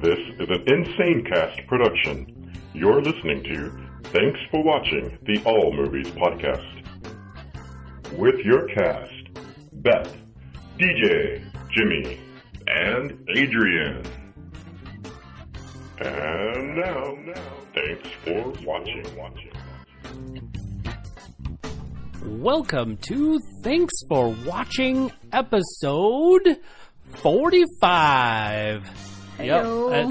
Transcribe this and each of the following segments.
This is an Insane Cast production. You're listening to Thanks for Watching the All Movies Podcast. With your cast, Beth, DJ, Jimmy, and Adrian. And now, thanks for watching. Welcome to Thanks for Watching episode 45. Hello. Yep,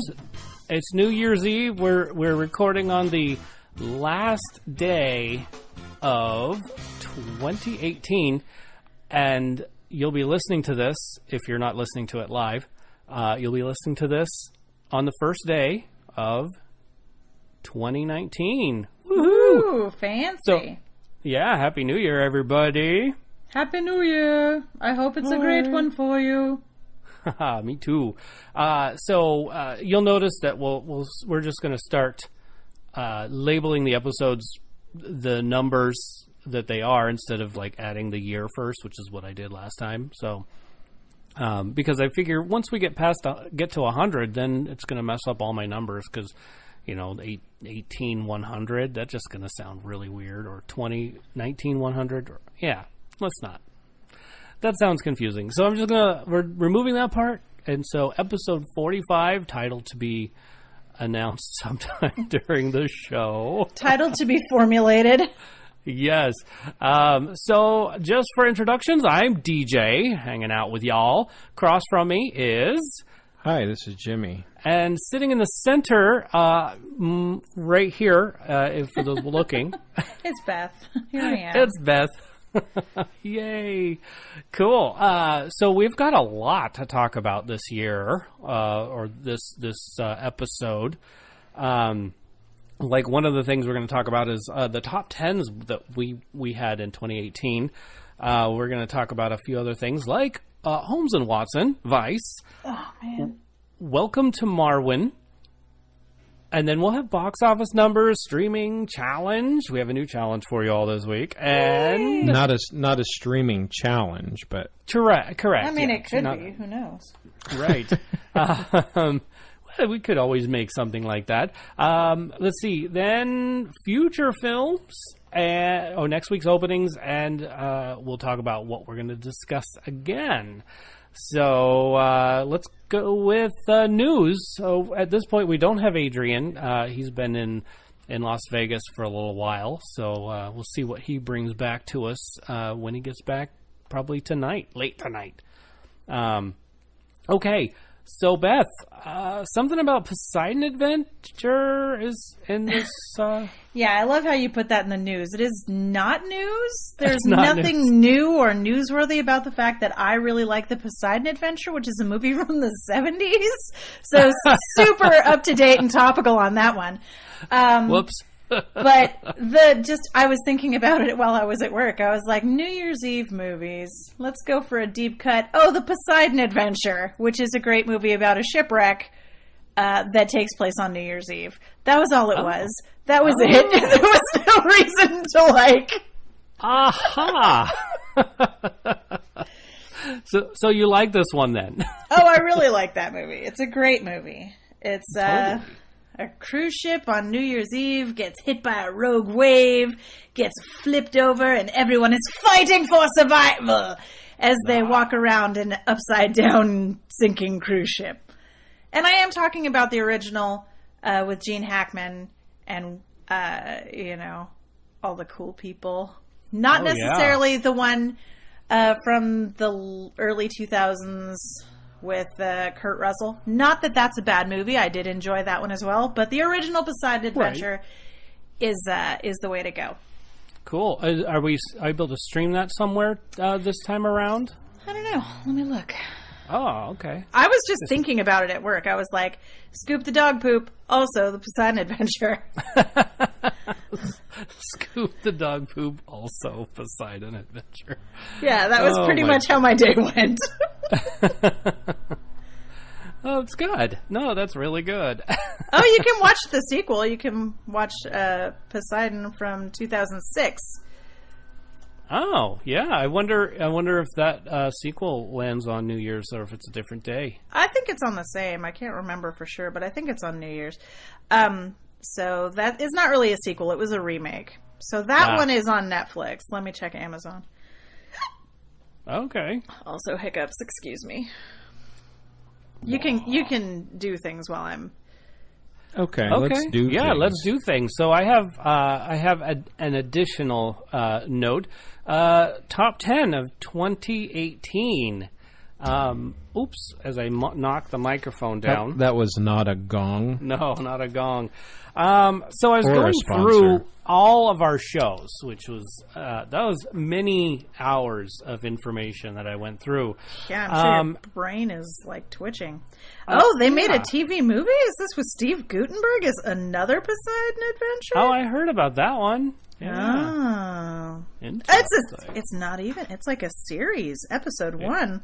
it's New Year's Eve. We're recording on the last day of 2018, and you'll be listening to this, if you're not listening to it live, you'll be listening to this on the first day of 2019. Woohoo! Ooh, fancy. So, yeah, Happy New Year, everybody. Happy New Year. I hope it's a great one for you. Me too. So you'll notice that we're just going to start labeling the episodes the numbers that they are instead of like adding the year first, which is what I did last time. So because I figure once we get to 100, then it's going to mess up all my numbers because, you know, 18 100, that's just going to sound really weird, or 19 100. Yeah, let's not. That sounds confusing. So I'm just we're removing that part. And so episode 45, titled to be announced sometime during the show. Title to be formulated. Yes. So just for introductions, I'm DJ, hanging out with y'all. Across from me is... Hi, this is Jimmy. And sitting in the center, right here, for those looking... It's Beth. Here I am. It's Beth. Yay. Cool. So we've got a lot to talk about this year, or this episode. Like one of the things we're going to talk about is the top 10s that we had in 2018. We're going to talk about a few other things like Holmes and Watson, Vice. Oh, man. Welcome to Marwen. And then we'll have box office numbers, streaming challenge. We have a new challenge for you all this week, and not a streaming challenge, but correct. I mean, it could be. Who knows? Right. We could always make something like that. Let's see. Then future films, next week's openings, and we'll talk about what we're going to discuss again. So let's go with news. So at this point, we don't have Adrian. He's been in Las Vegas for a little while. So we'll see what he brings back to us when he gets back, probably late tonight. Okay. So, Beth, something about Poseidon Adventure is in this... Yeah, I love how you put that in the news. It is not news. There's not nothing new or newsworthy about the fact that I really like the Poseidon Adventure, which is a movie from the 70s. So, super up-to-date and topical on that one. Whoops. But I was thinking about it while I was at work. I was like, New Year's Eve movies. Let's go for a deep cut. Oh, The Poseidon Adventure, which is a great movie about a shipwreck that takes place on New Year's Eve. That was all it was. That was it. There was no reason to like. Aha! So you like this one then? Oh, I really like that movie. It's a great movie. It's Totally. A cruise ship on New Year's Eve gets hit by a rogue wave, gets flipped over, and everyone is fighting for survival as they walk around an upside-down sinking cruise ship. And I am talking about the original with Gene Hackman and, all the cool people. Not necessarily the one from the early 2000s with Kurt Russell. Not that that's a bad movie. I did enjoy that one as well. But the original Poseidon Adventure is the way to go. Cool. Are we able to stream that somewhere this time around? I don't know. Let me look. Oh, okay. I was just thinking about it at work. I was like, Scoop the Dog Poop, also the Poseidon Adventure. Scoop the Dog Poop, also Poseidon Adventure. Yeah, that was pretty much how my day went. Oh, it's good. No, that's really good. Oh, you can watch the sequel. You can watch Poseidon from 2006. Oh, yeah. I wonder if that sequel lands on New Year's or if it's a different day. I think it's on the same. I can't remember for sure, but I think it's on New Year's. So that is not really a sequel. It was a remake. So that one is on Netflix. Let me check Amazon. Okay. Also hiccups, excuse me. You can do things while I'm... Okay, let's do yeah, things. let's do things. So I have an additional note. Top 10 of 2018. Oops, as I knock the microphone down. That was not a gong. No, not a gong. So I was Or a going sponsor. through all of our shows, which was that was many hours of information that I went through. Yeah, I'm sure your brain is like twitching. They made a TV movie? Is this with Steve Guttenberg? Is another Poseidon Adventure? Oh, I heard about that one. Yeah. Oh. Interesting. It's not even. It's like a series, episode 1.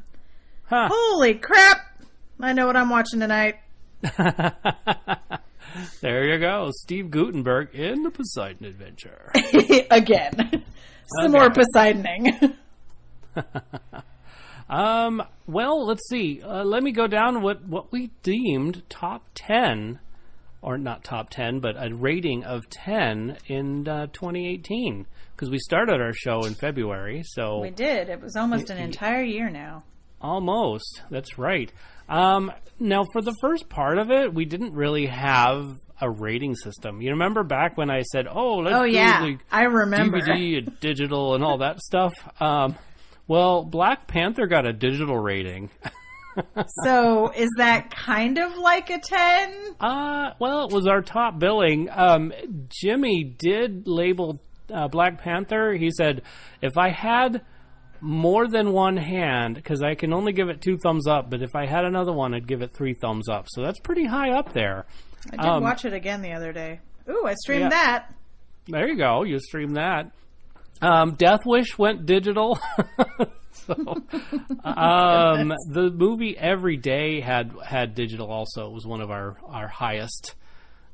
Huh. Holy crap! I know what I'm watching tonight. There you go. Steve Guttenberg in the Poseidon Adventure. Again. Some more Poseidoning. Well, let's see. Let me go down what we deemed top 10, or not top 10, but a rating of 10 in 2018. Because we started our show in February, so... We did. It was almost an entire year now. Almost. That's right. Now, for the first part of it, we didn't really have a rating system. You remember back when I said, let's do the I remember. DVD and digital and all that stuff? Well, Black Panther got a digital rating. So, is that kind of like a 10? Well, it was our top billing. Jimmy did label Black Panther. He said, if I had more than one hand, because I can only give it 2 thumbs up, but if I had another one, I'd give it 3 thumbs up. So that's pretty high up there. I did watch it again the other day. Ooh, I streamed that. There you go. You streamed that. Death Wish went digital. So, the movie Every Day had digital also. It was one of our highest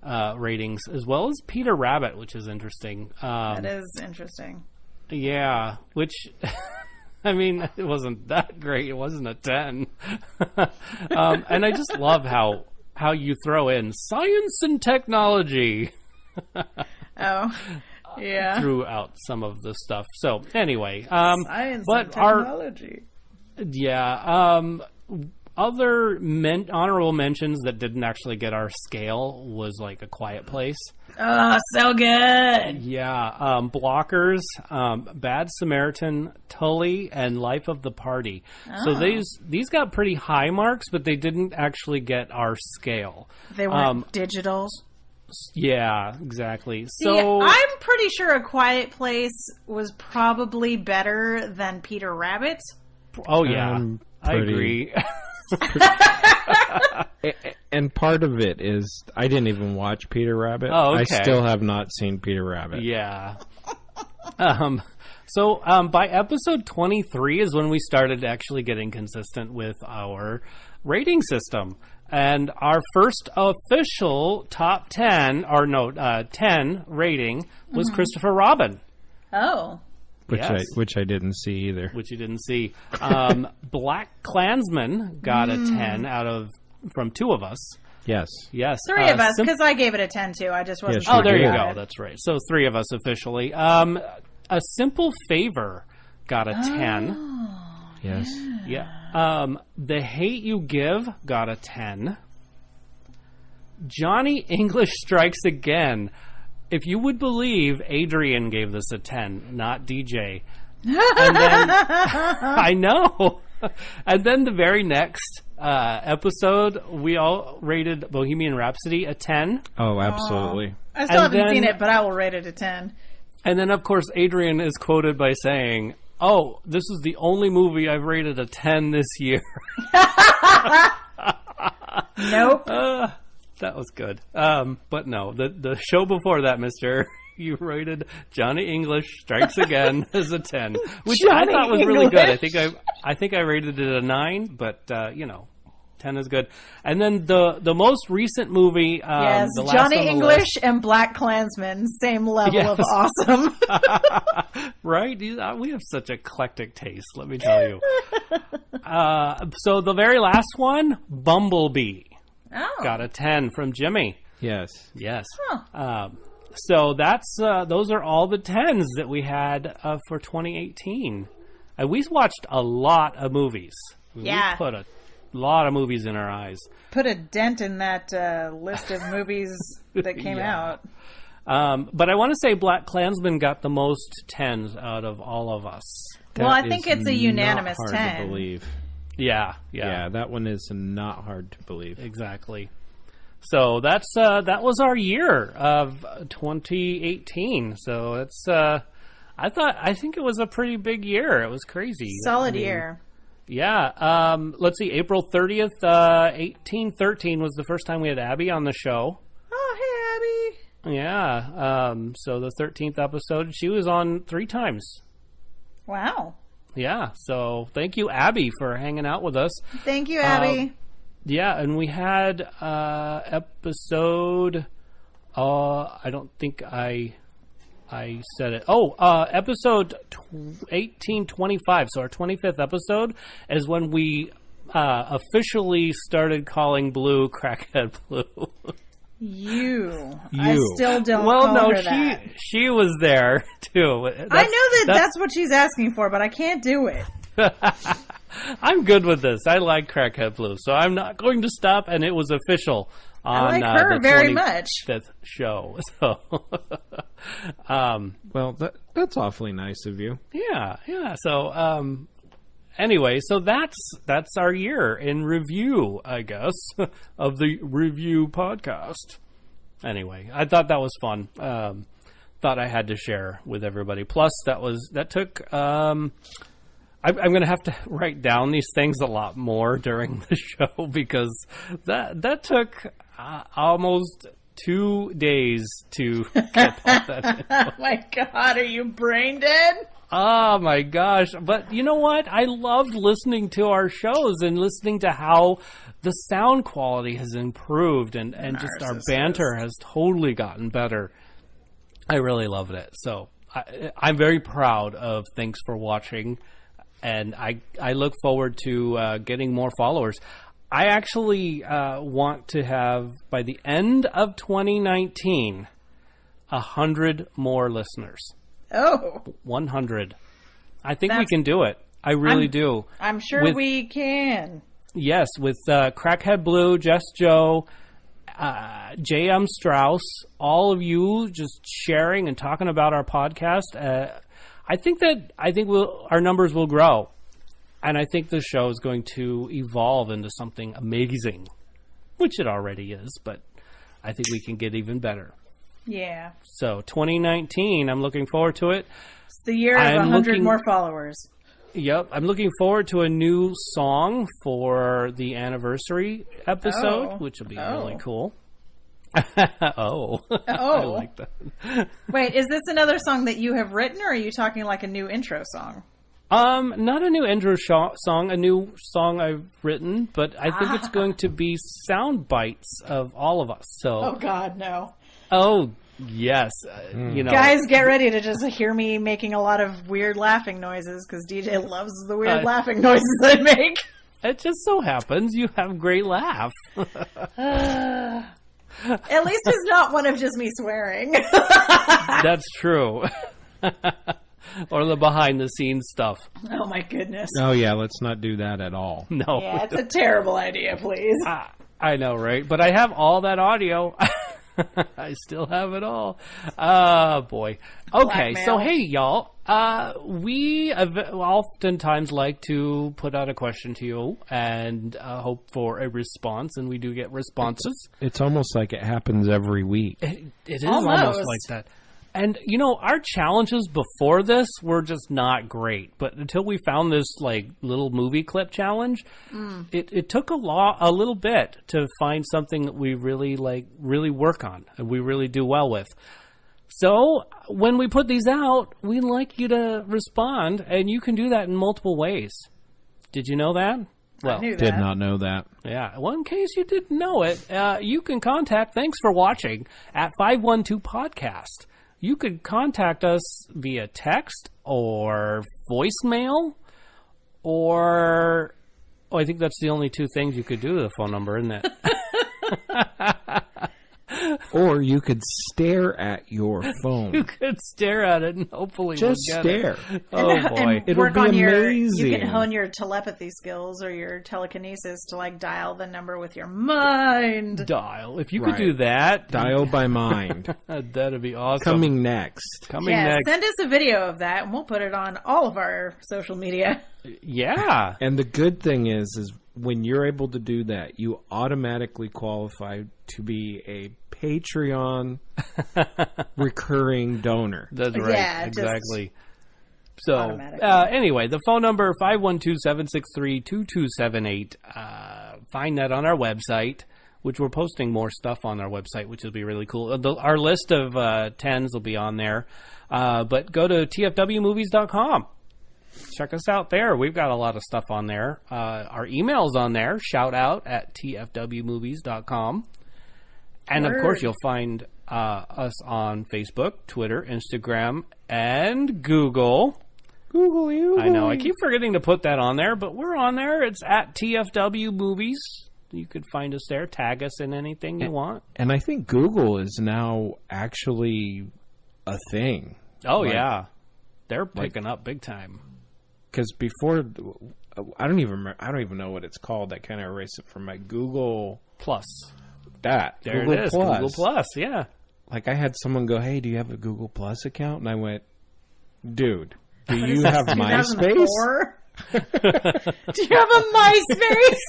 ratings, as well as Peter Rabbit, which is interesting. That is interesting. Yeah, which... I mean, it wasn't that great. It wasn't a 10. And I just love how you throw in science and technology. Oh, yeah. Throughout some of the stuff. So, anyway. Science and technology. Other honorable mentions that didn't actually get our scale was like A Quiet Place. Oh, so good. Yeah. Blockers, Bad Samaritan, Tully, and Life of the Party. So these got pretty high marks, but they didn't actually get our scale. They weren't digital. Yeah, exactly. See, So I'm pretty sure A Quiet Place was probably better than Peter Rabbit. Oh, yeah. I agree. And part of it is I didn't even watch Peter Rabbit. Oh, okay. I still have not seen Peter Rabbit. Yeah. So by episode 23 is when we started actually getting consistent with our rating system. And our first official top 10, 10 rating was Christopher Robin. Oh. Which I didn't see either. Which you didn't see. Black Klansman got a 10 from 2 of us. Yes. 3 of us, because I gave it a 10 too. I just wasn't. Yes, Oh, there you about go. it. That's right. So 3 of us officially. A Simple Favor got a 10. Yes. Yeah. The Hate You Give got a 10. Johnny English Strikes Again. If you would believe, Adrian gave this a 10, not DJ. And then, I know. And then the very next episode, we all rated Bohemian Rhapsody a 10. Oh, absolutely. I still And haven't seen then- it, but I will rate it a 10. And then, of course, Adrian is quoted by saying, "Oh, this is the only movie I've rated a 10 this year." Nope. That was good. But no, the show before that, mister, you rated Johnny English Strikes Again as a 10, which I Johnny thought was really good. English. I think I rated it a 9, but 10 is good. And then the most recent movie, Yes, the last Johnny on the English and Black Klansman, same level of awesome. right? We have such eclectic taste, let me tell you. So the very last one, Bumblebee, got a 10 from Jimmy. Yes. Huh. So that's those are all the 10s that we had for 2018. And we watched a lot of movies. Yeah. We put a lot of movies in our eyes. Put a dent in that list of movies that came out. But I want to say Black Klansman got the most 10s out of all of us. Well, I think it's a unanimous not 10. hard to believe. Yeah. Yeah, that one is not hard to believe. Exactly. So that was our year of 2018. So it's I think it was a pretty big year. It was crazy. Solid year. Yeah. Let's see. April 30th, 1813 was the first time we had Abby on the show. Oh, hey, Abby. Yeah. So the 13th episode, she was on 3 times. Wow. Yeah. So thank you, Abby, for hanging out with us. Thank you, Abby. Yeah, and we had episode. I don't think I said it. Episode 1825. So our 25th episode is when we officially started calling Blue Crackhead Blue. I still don't call her that. She was there too. I know that's what she's asking for, but I can't do it. I'm good with this. I like Crackhead Blue, so I'm not going to stop. And it was official on I like her the very much. 25th show. So, well, that's awfully nice of you. yeah. So, anyway, so that's our year in review, I guess, of the review podcast. Anyway, I thought that was fun. Thought I had to share with everybody. Plus, that took. I'm going to have to write down these things a lot more during the show because that took almost 2 days to get all that in. Oh my God, are you brain dead? Oh my gosh. But you know what? I loved listening to our shows and listening to how the sound quality has improved and just our banter has totally gotten better. I really loved it. So I'm very proud of Thanks for Watching. And I look forward to getting more followers. I actually want to have, by the end of 2019, 100 more listeners. Oh. 100. I think we can do it. I really do. I'm sure we can. Yes, with Crackhead Blue, Jess Joe, J.M. Strauss, all of you just sharing and talking about our podcast. I think our numbers will grow, and I think the show is going to evolve into something amazing, which it already is, but I think we can get even better. Yeah. So 2019, I'm looking forward to it. It's the year of 100 more followers. Yep, I'm looking forward to a new song for the anniversary episode, which will be really cool. I like that. Wait, is this another song that you have written, or are you talking like a new intro song? Not a new intro song, a new song I've written, but I think it's going to be sound bites of all of us. So, oh God, no. Oh yes, you know, guys, get ready to just hear me making a lot of weird laughing noises because DJ loves the weird laughing noises I make. It just so happens you have a great laugh. At least it's not one of just me swearing. That's true. Or the behind-the-scenes stuff. Oh, my goodness. Oh, yeah, let's not do that at all. No. Yeah, it's a terrible idea, please. I know, right? But I have all that audio. I still have it all. Oh, boy. Okay, Blackmail. so hey, y'all. We oftentimes like to put out a question to you and hope for a response, and we do get responses. It's almost like it happens every week. It is almost like that. And, you know, our challenges before this were just not great. But until we found this, like, little movie clip challenge, it took a little bit to find something that we really work on and we really do well with. So when we put these out, we'd like you to respond, and you can do that in multiple ways. Did you know that? Well, I knew Did that. not know that. yeah. Well, in case you didn't know it, you can contact Thanks for Watching at 512 Podcast. You could contact us via text or voicemail or... Oh, I think that's the only two things you could do to the phone number, isn't it? Or you could stare at your phone. You could stare at it and hopefully Just we'll get stare. it. Oh, boy. It'll work be on your. amazing. You can hone your telepathy skills or your telekinesis to like dial the number with your mind. Dial. If you Right. could do that, Dial by mind. that'd be awesome. Coming next. Coming Yeah, next. send us a video of that, and we'll put it on all of our social media. Yeah. And the good thing is when you're able to do that, you automatically qualify to be a Patreon recurring donor. That's right. Yeah, just exactly. So, automatically. anyway, the phone number, 512-763-2278. Find that on our website, which we're posting more stuff on our website, which will be really cool. Our list of 10s will be on there. But go to tfwmovies.com. Check us out there. We've got a lot of stuff on there. Our email's on there. Shout out at tfwmovies.com. And, of course, Word. you'll find us on Facebook, Twitter, Instagram, and Google. Google you. I know. I keep forgetting to put that on there, but we're on there. It's at TFW Movies. You could find us there. Tag us in anything you want. And I think Google is now actually a thing. Oh, Like- yeah. They're picking up big time. Because before, I don't even know what it's called. I kind of erased it from my Google. Plus. That There Google it is. Plus. Google Plus, yeah. Like I had someone go, "Hey, do you have a Google Plus account?" And I went, "Dude, do What you is this, have MySpace?" 2004? Do you have a MySpace?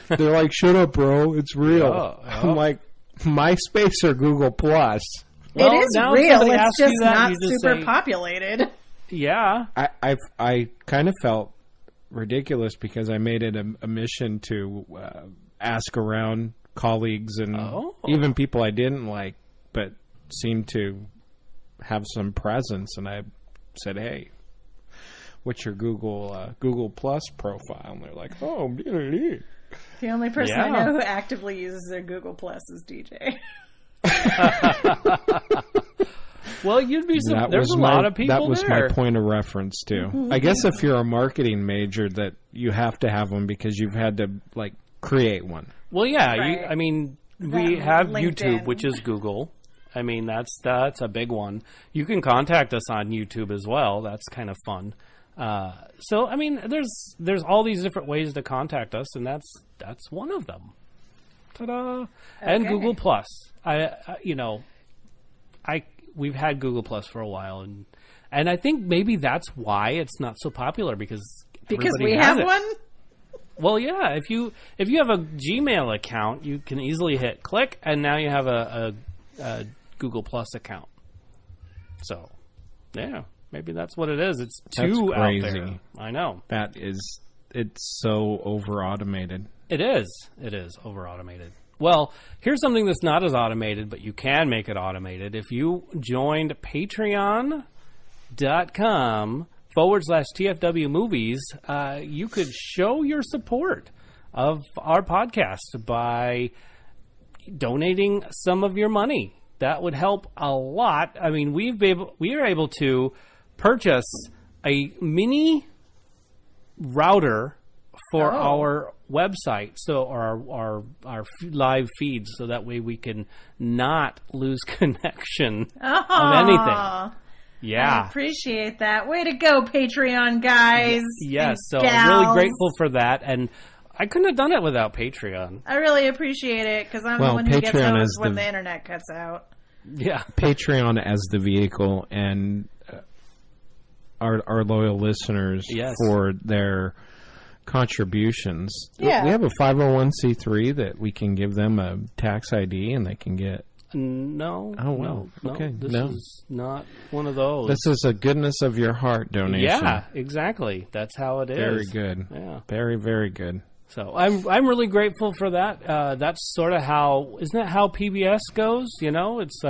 They're like, "Shut up, bro. It's real." Oh, oh. I'm like, "MySpace or Google Plus?" Well, it is now if real. somebody It's asks you just that, not you just super say- populated. Yeah. I kind of felt ridiculous because I made it a mission to ask around colleagues and even people I didn't like, but seemed to have some presence. And I said, "Hey, what's your Google Plus profile?" And they're like, "Oh, The only person I Yeah. know who actively uses their Google Plus is DJ. Well, you'd be That there's was a lot of people That was there. my point of reference too. I guess if you're a marketing major, that you have to have one because you've had to like create one. Well, yeah. Right. I mean, we That have LinkedIn. YouTube, which is Google. I mean, that's a big one. You can contact us on YouTube as well. That's kind of fun. So, I mean, there's all these different ways to contact us, and that's one of them. Ta-da! And Okay. Google Plus. We've had Google Plus for a while, and I think maybe that's why it's not so popular because everybody we has have it. one? Well, yeah. If you have a Gmail account, you can easily hit click, and now you have a Google Plus account. So, yeah, maybe that's what it is. It's two out crazy. there. I know It's so over automated. it is. It is over automated. Well, here's something that's not as automated, but you can make it automated. If you joined patreon.com/TFW movies, you could show your support of our podcast by donating some of your money. That would help a lot. I mean, we are able to purchase a mini router for our website, so our live feeds, so that way we can not lose connection of anything. I Yeah. appreciate that. Way to go, Patreon guys. Yes, and so I'm gals. really grateful for that, and I couldn't have done it without Patreon. I really appreciate it because I'm Well, the one who gets Patreon hosed is when the- the internet cuts out. Yeah. Patreon as the vehicle and our loyal listeners Yes. for their contributions. Yeah. We have a 501c3 that we can give them a tax ID and they can get. No. Oh, wow. No, Okay, This no. is not one of those. This is a goodness of your heart donation. Yeah, exactly. That's how it is. Very good. Yeah. Very, very good. So I'm really grateful for that. That's sort of how, isn't that how PBS goes? You know, it's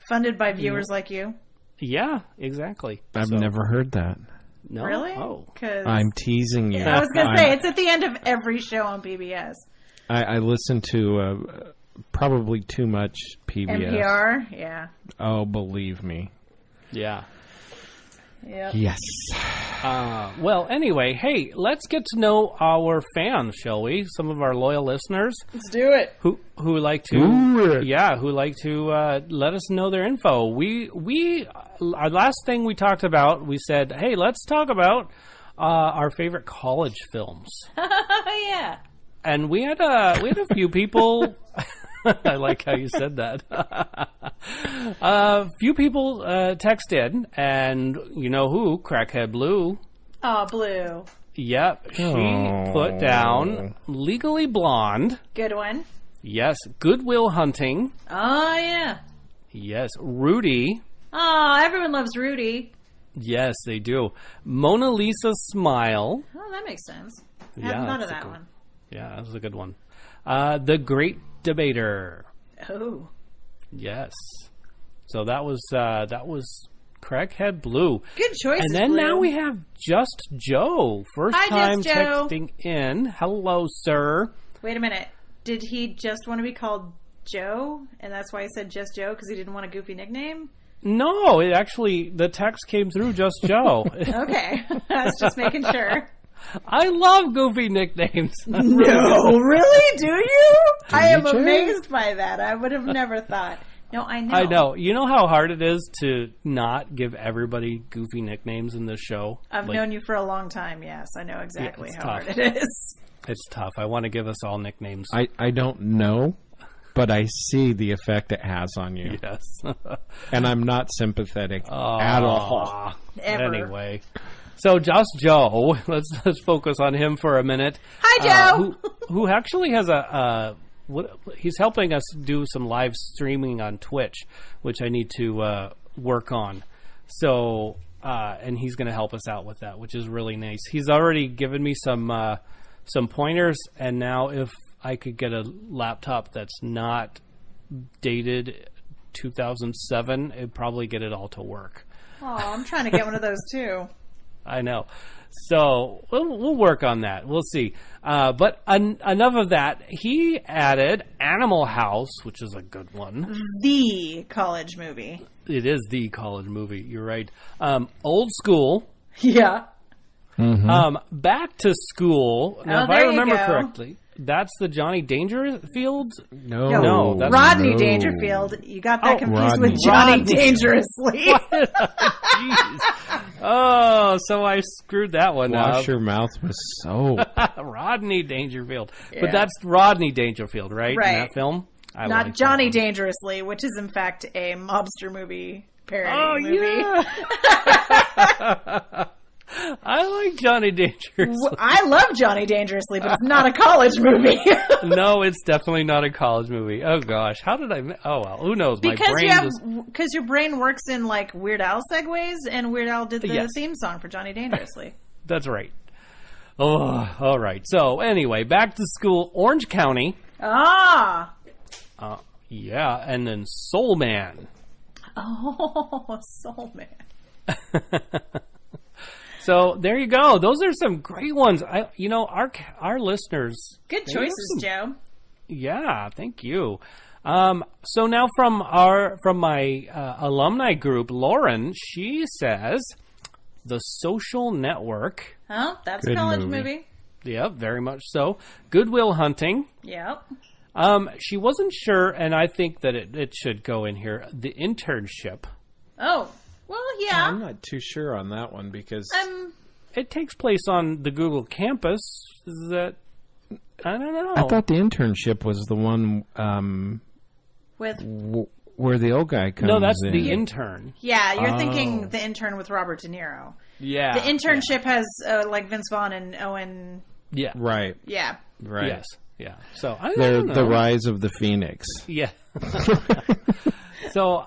Funded by viewers like you. yeah, exactly. I've So, never heard that. No? Really? Oh. 'Cause I'm teasing you. I was going to say, it's at the end of every show on PBS. I listen to probably too much PBS. NPR? Yeah. Oh, believe me. Yeah. Yep. Yes. Well, anyway, hey, let's get to know our fans, shall we? Some of our loyal listeners Let's do it. who like to let us know their info. We our last thing we talked about, we said, hey, let's talk about our favorite college films. Yeah. And we had a few people. I like how you said that. A few people text in, and you know who? Crackhead Blue. Oh, Blue. Yep, she put down Legally Blonde. Good one. Yes, Good Will Hunting. Oh, yeah. Yes, Rudy. Oh, everyone loves Rudy. Yes, they do. Mona Lisa Smile. Oh, that makes sense. I Yeah, haven't thought of that's a that good one. Yeah, that was a good one. The Great Debater. Oh. Yes. So that was Crackhead Blue. Good choices, And then Blue. now we have Just Joe. First Hi, time Just Joe. texting in. Hello, sir. Wait a minute. Did he just want to be called Joe? And that's why he said Just Joe, because he didn't want a goofy nickname? No, it actually, the text came through Just Joe. Okay. I was just making sure. I love goofy nicknames. No, really? Do you? I am you? amazed by that. I would have never thought. No, I know. I know. You know how hard it is to not give everybody goofy nicknames in this show? I've known you for a long time, yes. I know exactly it's how tough. hard it is. It's tough. I want to give us all nicknames. I don't know, but I see the effect it has on you. Yes. And I'm not sympathetic at all. Ever. Anyway. So Just Joe, let's focus on him for a minute. Hi, Joe. Who actually has he's helping us do some live streaming on Twitch, which I need to work on. So and he's going to help us out with that, which is really nice. He's already given me some pointers, and now if I could get a laptop that's not dated 2007, it'd probably get it all to work. Oh, I'm trying to get one of those too. I know. So we'll work on that. We'll see. But enough of that. He added Animal House, which is a good one. The college movie. It is the college movie. You're right. Old School. Yeah. Back to School. Now, if I there you remember go. correctly, that's the Johnny Dangerfield. No, that's Rodney no. Dangerfield. You got that confused Rodney. with Johnny Rodney. Dangerously. Jeez. Oh, so I screwed that one Wash up. your mouth with soap. Rodney Dangerfield. Yeah. But that's Rodney Dangerfield, right? Right. In that film? I Not like Johnny that one. Dangerously, which is in fact a mobster movie parody Oh, movie. yeah. I like Johnny Dangerously. I love Johnny Dangerously, but it's not a college movie. No, it's definitely not a college movie. Oh, gosh. How did I... Oh, well, who knows? My Because brain because your brain works in like Weird Al segues, and Weird Al did the Yes. theme song for Johnny Dangerously. That's right. Oh, all right. So, anyway, back to school. Orange County. Ah, Yeah, and then Soul Man. oh, Soul Man. So there you go. Those are some great ones. Our listeners. Good they have choices, Joe. Yeah, thank you. So now from my alumni group, Lauren, she says, The Social Network. Oh, that's Good a college movie. movie. Yep, very much so. Good Will Hunting. Yep. She wasn't sure, and I think that it should go in here. The Internship. Oh, well, yeah. I'm not too sure on that one because It takes place on the Google campus. Is that... I don't know. I thought the internship was the one With where the old guy comes No, that's in. The Intern. yeah, you're thinking The Intern with Robert De Niro. Yeah. The Internship has like Vince Vaughn and Owen. Yeah. Right, Yeah. right. Yes. Yeah. So I They're don't know. the rise of the Phoenix. Yeah. So,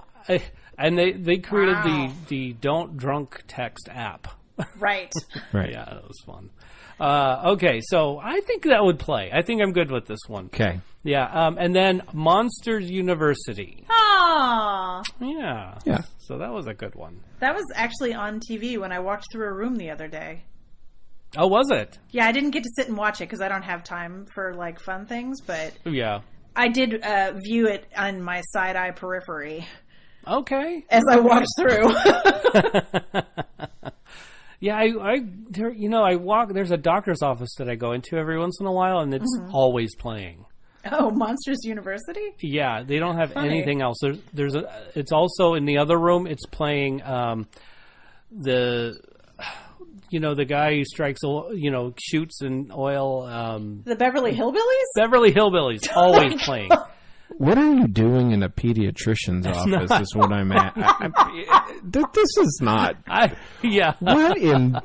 and they created Wow. the Don't Drunk Text app. Right. Right. Yeah, that was fun. Okay, so I think that would play. I think I'm good with this one. Okay. Yeah, and then Monsters University. Aww. Yeah. Yeah. So that was a good one. That was actually on TV when I walked through a room the other day. Oh, was it? Yeah, I didn't get to sit and watch it because I don't have time for, like, fun things, but Yeah. I did view it on my side-eye periphery Okay. as I walked through. Yeah, I walk. There's a doctor's office that I go into every once in a while, and it's always playing. Oh, Monsters University? Yeah, they don't have Funny. anything else. It's also in the other room. It's playing the guy who strikes, shoots in oil. The Beverly Hillbillies? Beverly Hillbillies, always playing. What are you doing in a pediatrician's office is what I'm at. This is not... Yeah. What in...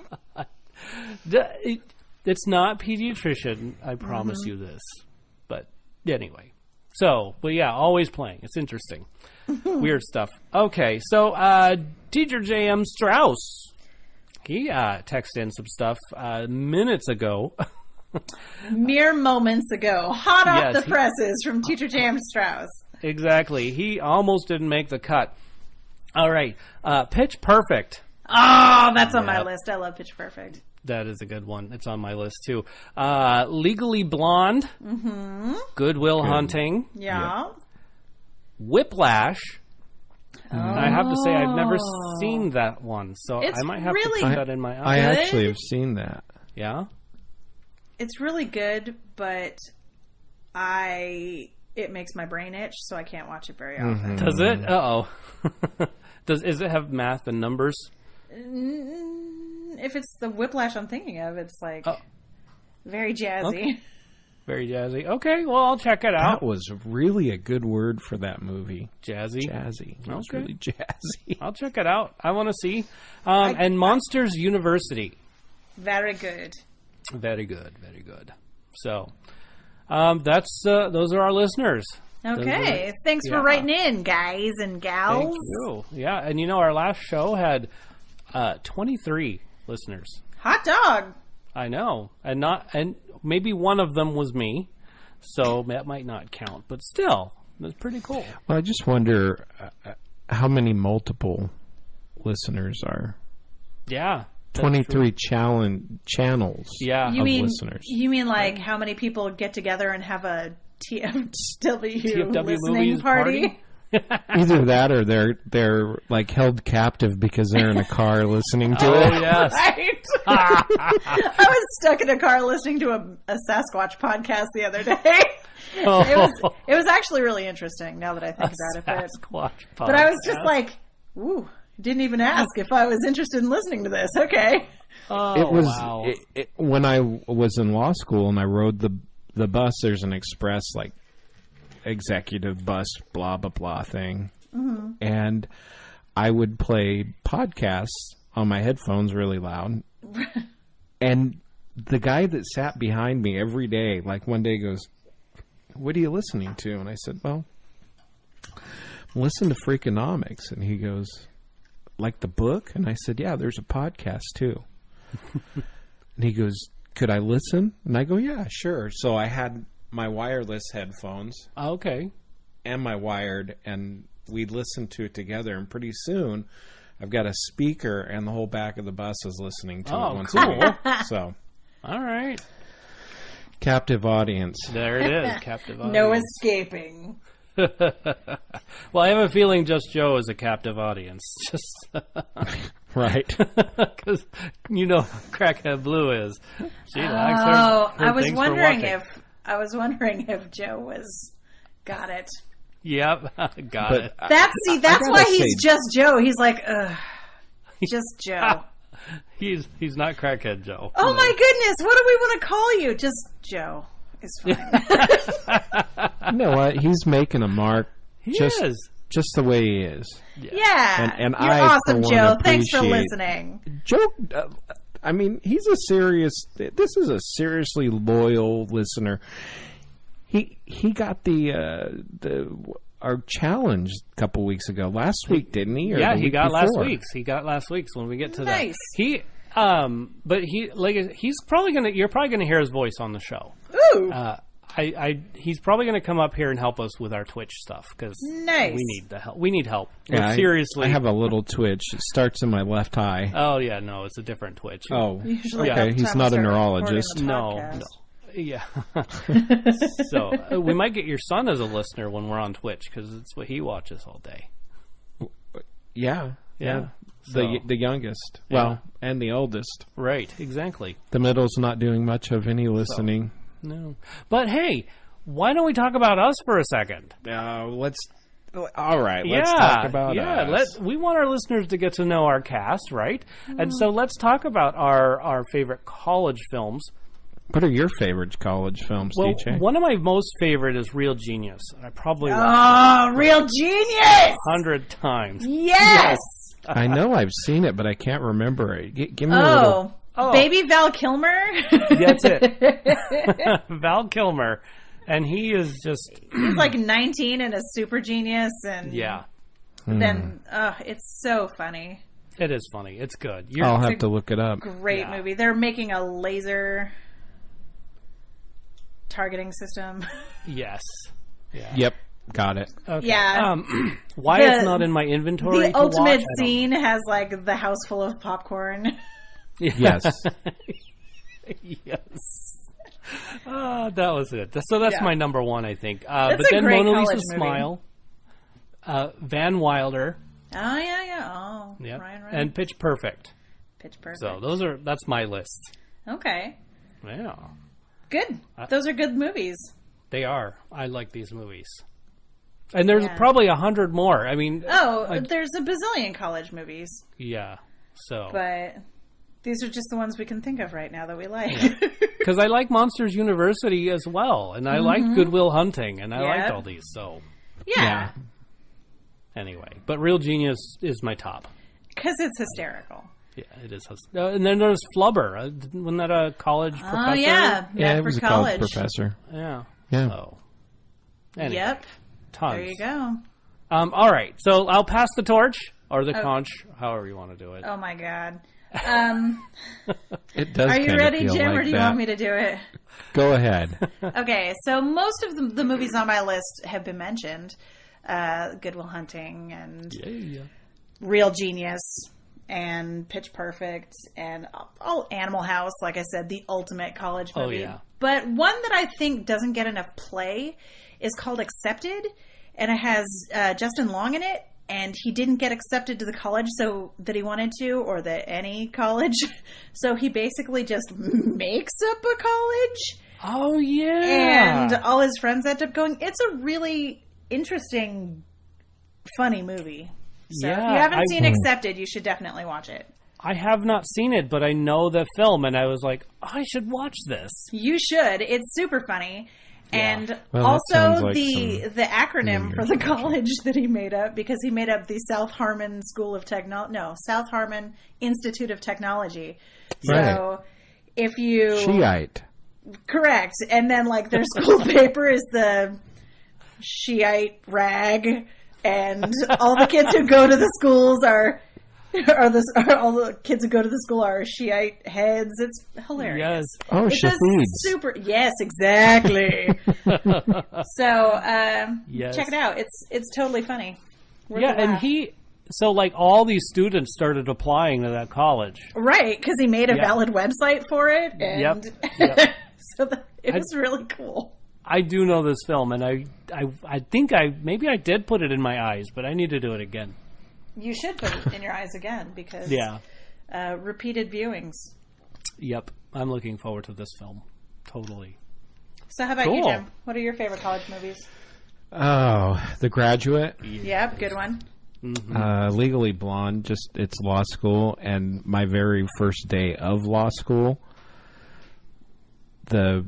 It's not pediatrician, I promise you this. But anyway. But yeah, always playing. It's interesting. Weird stuff. Okay, so Teacher J.M. Strauss. He texted in some stuff minutes ago. Mere moments ago. Hot off Yes, the presses from Teacher James Strauss. Exactly. He almost didn't make the cut. All right. Pitch Perfect. Oh, that's on my list. I love Pitch Perfect. That is a good one. It's on my list, too. Legally Blonde. Mm-hmm. Good Will Hunting. Yeah. Yep. Whiplash. I have to say, I've never seen that one, so It's I might have really to put that in my I eye. actually have seen that. Yeah? It's really good, but it makes my brain itch, so I can't watch it very often. Does it? Uh-oh. Does it have math and numbers? If it's the Whiplash I'm thinking of, it's like very jazzy. Okay. Very jazzy. Okay, well, I'll check it out. That was really a good word for that movie. Jazzy? Jazzy. It was Okay. really jazzy. I'll check it out. I want to see. And Monsters University. Very good. Very good. Very good. So, those are our listeners. Okay. Thanks for writing in, guys and gals. Thank you. Yeah, and our last show had 23 listeners. Hot dog. I know. And maybe one of them was me. So that might not count, but still, that's pretty cool. Well, I just wonder how many multiple listeners are. Yeah. 23 channels Yeah. of listeners. You mean like how many people get together and have a TFW listening movies party? Either that or they're like held captive because they're in a car listening to it. Oh, yes. Right. I was stuck in a car listening to a Sasquatch podcast the other day. It was actually really interesting now that I think about it. But I was just like, ooh, didn't even ask if I was interested in listening to this. Okay. Oh, It was wow. when I was in law school and I rode the bus. There's an express like executive bus blah blah blah thing, and I would play podcasts on my headphones really loud, and the guy that sat behind me every day, like one day, goes, "What are you listening to?" And I said, "Well, listen to Freakonomics." And he goes, "Like the book?" And I said, "Yeah, there's a podcast too." And he goes, "Could I listen?" And I go, "Yeah, sure." So I had my wireless headphones Okay. and my wired, and we listened to it together. And pretty soon, I've got a speaker, and the whole back of the bus is listening to it once a week. So, all right. captive audience. There it is. Captive audience. No escaping. Well, I have a feeling Just Joe is a captive audience. Just Right. because Crackhead Blue is. She likes her. I was things for wondering watching. if Joe got it. Yep, got But it. That's why gotta he's say- just Joe. He's like, ugh, just Joe. He's not Crackhead Joe. Oh my goodness, what do we want to call you? Just Joe is fine. You know what? He's making a mark. He just, is. just the way he is. Yeah, And you're I, awesome, for one, Joe. Thanks for appreciate- listening. Joe, I mean, this is a seriously loyal listener. He got our challenge a couple weeks ago. Last week, didn't he? Or Yeah, the he week got last before? week's. He got last week's when we get to Nice. that. But he's probably gonna. You're probably gonna hear his voice on the show. Ooh, he's probably going to come up here and help us with our Twitch stuff because nice. We need the help. We need help. Yeah, seriously. I have a little twitch. It starts in my left eye. Oh yeah, no, it's a different Twitch. Oh, Usually okay. He's not a neurologist. No. Yeah. So we might get your son as a listener when we're on Twitch because it's what he watches all day. Yeah. So, the youngest. Well, and the oldest. Right, exactly. The middle's not doing much of any listening. No. But hey, why don't we talk about us for a second? Let's talk about us. We want our listeners to get to know our cast, right? And so let's talk about our favorite college films. What are your favorite college films, DJ? One of my most favorite is Real Genius. I probably watched Real Genius 100 times. Yes. I know I've seen it, but I can't remember it. Give me a little. Baby Val Kilmer. That's it. Val Kilmer. And he is just... He's like 19 and a super genius. And then, it's so funny. It is funny. It's good. I'll have to look it up. Great movie. They're making a laser targeting system. Yes. Yeah. Yep. Got it. Okay. Yeah. Why it's not in my inventory? The ultimate scene has like the house full of popcorn. Yes. Yes. That was it. So that's my number one, I think. But then Mona Lisa Smile, Van Wilder. Oh yeah. Oh, yeah. Ryan. And Pitch Perfect. Pitch Perfect. So that's my list. Okay. Yeah. Good. Those are good movies. They are. I like these movies. And there's probably 100 more. I mean... there's a bazillion college movies. Yeah. So... But these are just the ones we can think of right now that we like. Because I like Monsters University as well. And I like Good Will Hunting. And I liked all these, so... Yeah. Anyway. But Real Genius is my top. Because it's hysterical. Yeah, it is. And then there's Flubber. Wasn't that a college professor? Oh, yeah. It was a college professor. Yeah. Yeah. So, anyway, yep. Tons. There you go. All right. So I'll pass the torch or the conch, however you want to do it. Oh, my God. It does. Are you ready, feel Jim, like or do you want me to do it? Go ahead. Okay. So most of the movies on my list have been mentioned. Good Will Hunting and Real Genius and Pitch Perfect and all Animal House, like I said, the ultimate college movie. Oh, yeah. But one that I think doesn't get enough play is called Accepted, and it has Justin Long in it, and he didn't get accepted to the college that he wanted to, or any college. So he basically just makes up a college. Oh, yeah. And all his friends end up going. It's a really interesting, funny movie. So if you haven't seen Accepted, you should definitely watch it. I have not seen it, but I know the film, and I was like, I should watch this. You should. It's super funny. Yeah. And well, also like the acronym for the college that he made up, because he made up the South Harmon School of South Harmon Institute of Technology. Right. So if you... Shiite. Correct. And then like their school paper is the Shiite rag, and all the kids who go to the schools are all the kids who go to the school are Shiite heads. It's hilarious. Yes. Oh, it's Shafids. Yes, exactly. So Yes. check it out. It's totally funny. Worth a And laugh. all these students started applying to that college. Right, because he made a valid website for it. And Yep. so it was really cool. I do know this film, and I think maybe I did put it in my eyes, but I need to do it again. You should put it in your eyes again, because repeated viewings. Yep. I'm looking forward to this film. Totally. So how about you, Jim? What are your favorite college movies? Oh, The Graduate. Yep, good one. Mm-hmm. Legally Blonde, it's law school, and my very first day of law school, the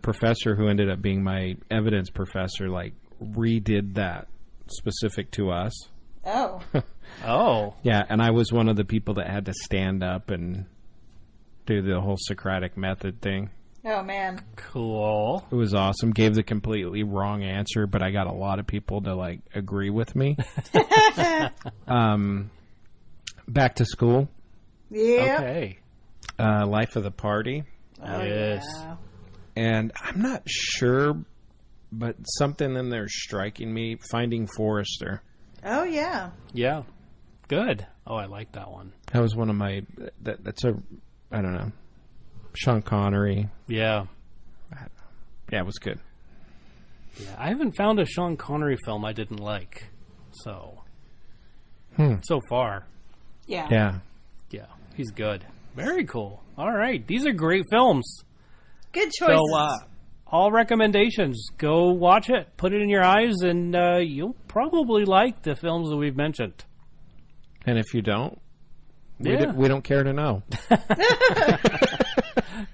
professor who ended up being my evidence professor, like, redid that specific to us. Oh. Oh. Yeah, and I was one of the people that had to stand up and do the whole Socratic method thing. Oh, man. Cool. It was awesome. Gave the completely wrong answer, but I got a lot of people to, like, agree with me. Back to School. Yeah. Okay. Life of the Party. Oh, Yes. Yeah. And I'm not sure, but something in there striking me. Finding Forrester. Oh, yeah. Yeah. Good. Oh, I like that one. That was one of my... That's a... I don't know. Sean Connery. Yeah. Yeah, it was good. Yeah, I haven't found a Sean Connery film I didn't like. So far. Yeah. Yeah. Yeah, he's good. Very cool. All right. These are great films. Good choices. So, all recommendations. Go watch it. Put it in your eyes, and you'll probably like the films that we've mentioned. And if you don't, Yeah. we don't care to know.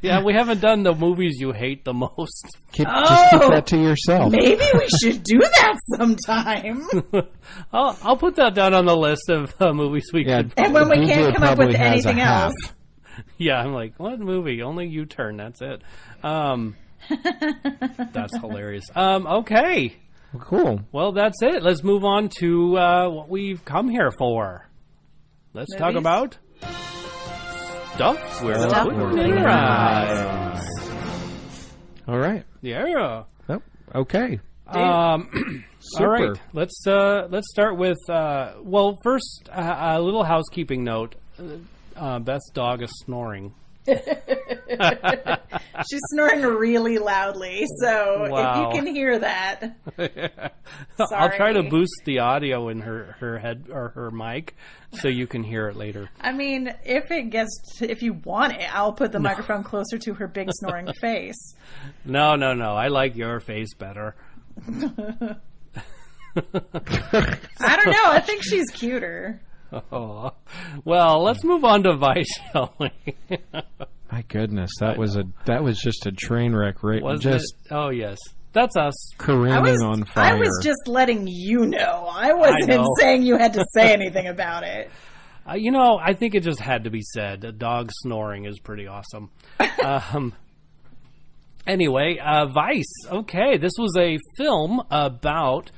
Yeah, we haven't done the movies you hate the most. Just keep that to yourself. Maybe we should do that sometime. I'll put that down on the list of movies we could. And when we Google can't come up with probably has a anything half. else. Yeah, I'm like, what movie? Only U-Turn. That's it. That's hilarious. Okay. Well, cool. Well, that's it. Let's move on to what we've come here for. Let's talk Movies? about stuff we're Stuff putting we're in putting our in eyes. All right. Yeah. Oh, okay. All Super. right. Let's start with first a little housekeeping note. Beth's dog is snoring. She's snoring really loudly, so Wow. if you can hear that, I'll try to Sorry. boost the audio in her head or her mic so you can hear it later. I mean, if you want it, I'll put the microphone closer to her big snoring face. No. I like your face better. I don't know. I think she's cuter. Oh. Well, let's move on to Vice, shall we? My goodness, that was just a train wreck, right? Wasn't Just it? Oh, yes. That's us. careening on fire. I was just letting you know. I wasn't know. saying you had to say anything about it. I think it just had to be said. A dog snoring is pretty awesome. Anyway, Vice. Okay, this was a film about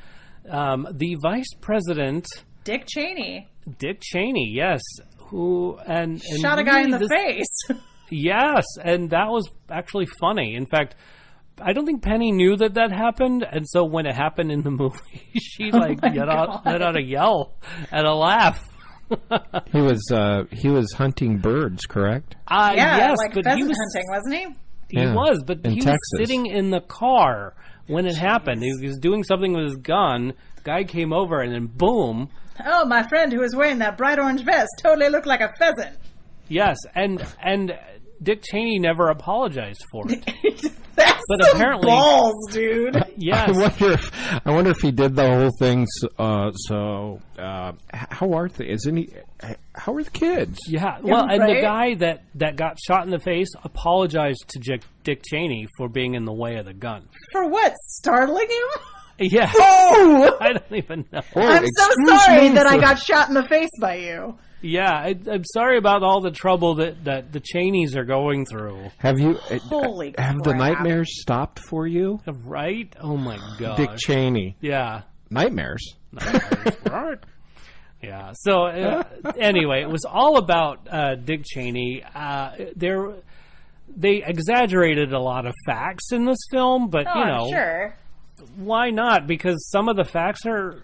the vice president, Dick Cheney Dick Cheney. Yes, who and shot a guy in really the face. Yes, and that was actually funny. In fact, I don't think Penny knew that happened, and so when it happened in the movie, she let out a yell and a laugh. He was hunting birds, correct? Yeah, yes, like but pheasant he was hunting, wasn't he? He Yeah, was, but in he Texas. was sitting in the car when it happened. He was doing something with his gun. Guy came over, and then boom. Oh, my friend who was wearing that bright orange vest totally looked like a pheasant. Yes, and Dick Cheney never apologized for it. That's But some apparently- balls, dude. Yes. I wonder if he did the whole thing. How are How are the kids? Yeah, well, and the right? guy that got shot in the face apologized to Dick Cheney for being in the way of the gun. For what? Startling him? Yeah, Oh! I don't even know. I'm so excuse sorry me that I for- got shot in the face by you. Yeah, I'm sorry about all the trouble that the Cheneys are going through. Have you? Holy have the crap. nightmares stopped for you, Right? Oh my god. Dick Cheney? Yeah. Nightmares. Right. Yeah. So anyway, it was all about Dick Cheney. They exaggerated a lot of facts in this film, but Oh, I'm sure. why not? Because some of the facts are,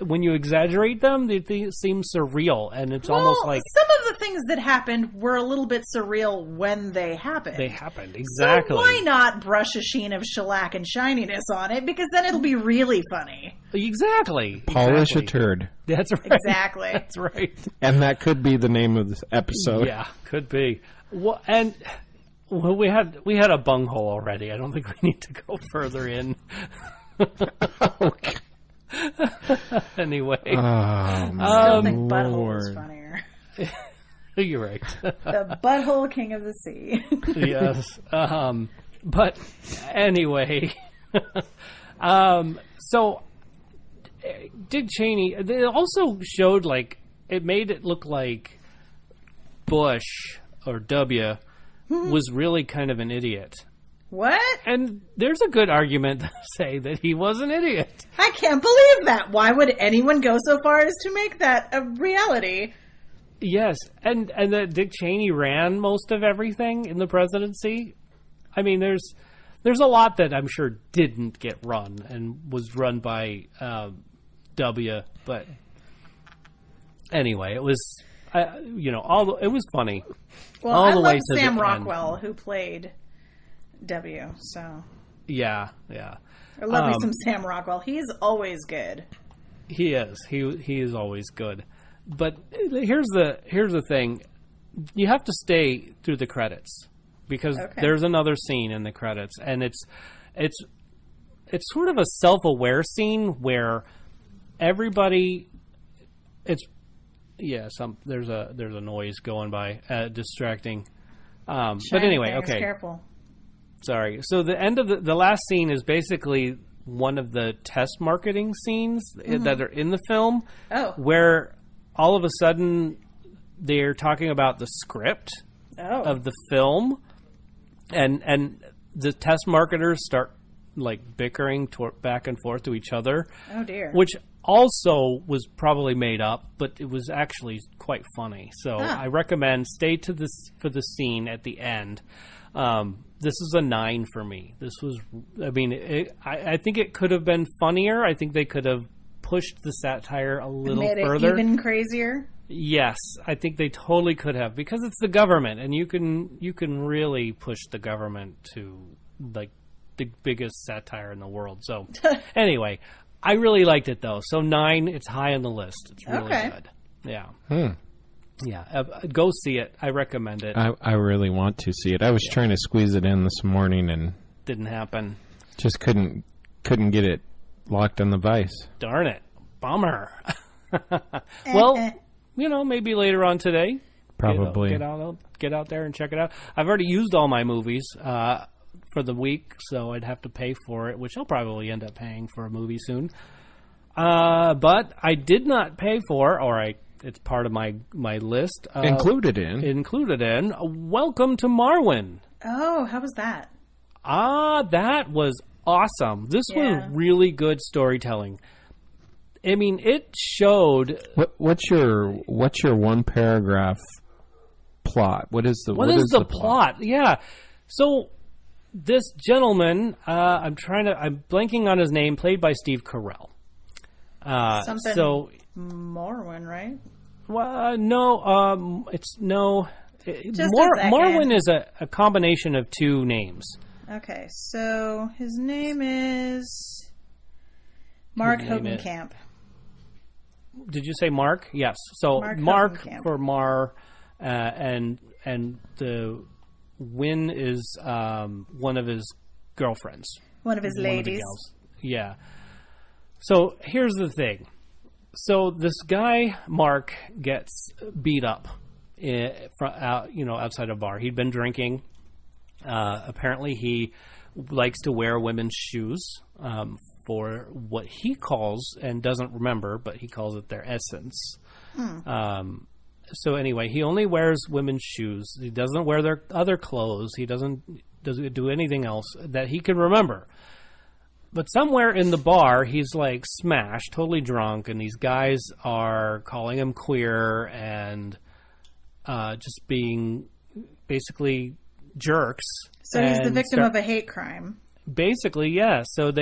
when you exaggerate them, they seem surreal, and it's almost like some of the things that happened were a little bit surreal when they happened. they happened. Exactly. So why not brush a sheen of shellac and shininess on it? Because then it'll be really funny. Exactly. Polish exactly. a turd, That's right. Exactly. That's right. and that could be the name of this episode. Yeah, could be. Well, and we had a bunghole already. I don't think we need to go further in. Okay. Anyway, I still think Butthole Lord. is funnier. you're right. The Butthole King of the Sea. Yes. But anyway, so Dick Cheney. They also showed it made it look like Bush or W was really kind of an idiot. What? And there's a good argument to say that he was an idiot. I can't believe that. Why would anyone go so far as to make that a reality? Yes, and that Dick Cheney ran most of everything in the presidency. I mean, there's there's a lot that I'm sure didn't get run and was run by W. But anyway, it was it was funny. Well, I love Sam Rockwell, who played W. So yeah. I love me some Sam Rockwell. He's always good. He is. He is always good. But here's the thing. You have to stay through the credits because there's another scene in the credits, and it's sort of a self-aware scene where everybody there's a noise going by distracting. But anyway, okay. Careful. Sorry. So the end of the last scene is basically one of the test marketing scenes that are in the film, where all of a sudden they're talking about the script of the film, and the test marketers start like bickering back and forth to each other. Oh dear! Which also was probably made up, but it was actually quite funny. So I recommend stay to this for the scene at the end. This is a 9 for me. This was, I mean, I think it could have been funnier. I think they could have pushed the satire a little further. It even crazier? Yes, I think they totally could have, because it's the government, and you can really push the government to like the biggest satire in the world. So anyway, I really liked it though. So 9, it's high on the list. It's really good. Yeah. Yeah, go see it. I recommend it. I really want to see it. I was trying to squeeze it in this morning and didn't happen. Just couldn't get it locked on the vise. Darn it. Bummer. Well, maybe later on today. Probably. Get out there and check it out. I've already used all my movies for the week, so I'd have to pay for it, which I'll probably end up paying for a movie soon. But I did not pay for, it's part of my list. Included in Welcome to Marwen. Oh, how was that? That was awesome. This was really good storytelling. I mean, it showed. What's your one paragraph plot? What is the plot? Yeah. So this gentleman, I'm blanking on his name, played by Steve Carell. Marwen, right? Well, no. Marwen is a combination of two names. Okay, so his name is Mark Hogenkamp. Did you say Mark? Yes. So Mark for Mar, and the Win is one of his girlfriends. One of his ladies. Yeah. So here's the thing. So this guy, Mark, gets beat up outside a bar. He'd been drinking. Apparently he likes to wear women's shoes for what he calls, and doesn't remember, but he calls it their essence. So anyway, he only wears women's shoes. He doesn't wear their other clothes. He doesn't do anything else that he can remember. But somewhere in the bar, he's like smashed, totally drunk, and these guys are calling him queer and just being basically jerks. So he's the victim of a hate crime. Basically, yeah. So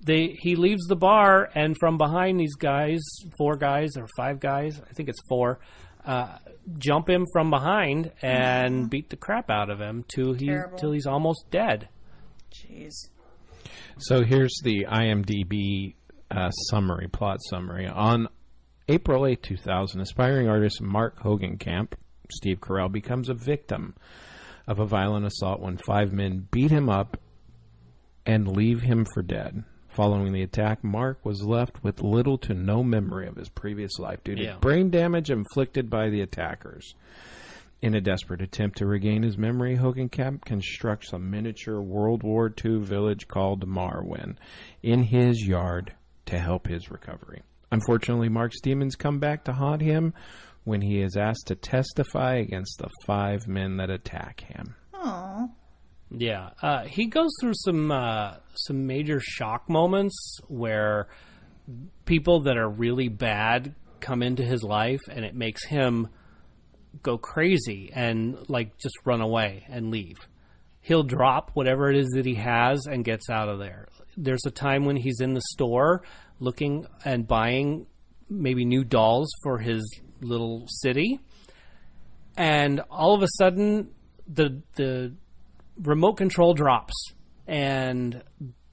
he leaves the bar, and from behind these guys, 4 guys or 5 guys, I think it's 4, jump him from behind and beat the crap out of him till he's almost dead. Jeez. So here's the IMDb plot summary. On April 8, 2000, aspiring artist Mark Hogenkamp, Steve Carell, becomes a victim of a violent assault when 5 men beat him up and leave him for dead. Following the attack, Mark was left with little to no memory of his previous life due to brain damage inflicted by the attackers. In a desperate attempt to regain his memory, Hogenkamp constructs a miniature World War II village called Marwen in his yard to help his recovery. Unfortunately, Mark's demons come back to haunt him when he is asked to testify against the 5 men that attack him. Aww. Yeah, he goes through some major shock moments where people that are really bad come into his life, and it makes him go crazy and like just run away and leave. he'll drop whatever it is that he has and gets out of there. There's a time when he's in the store looking and buying maybe new dolls for his little city, and all of a sudden the remote control drops and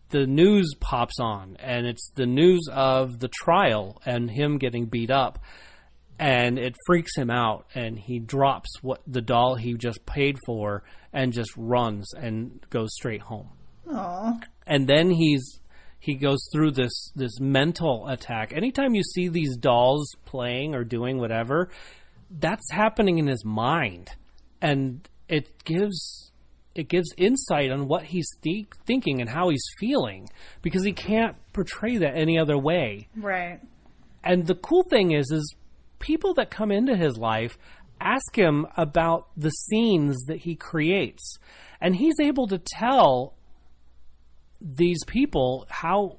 the news pops on, and it's the news of the trial and him getting beat up, and it freaks him out, and he drops the doll he just paid for and just runs and goes straight home. Aww. And then he goes through this mental attack. Anytime you see these dolls playing or doing whatever, that's happening in his mind, and it gives insight on what he's thinking and how he's feeling, because he can't portray that any other way. Right. And the cool thing is people that come into his life ask him about the scenes that he creates, and he's able to tell these people how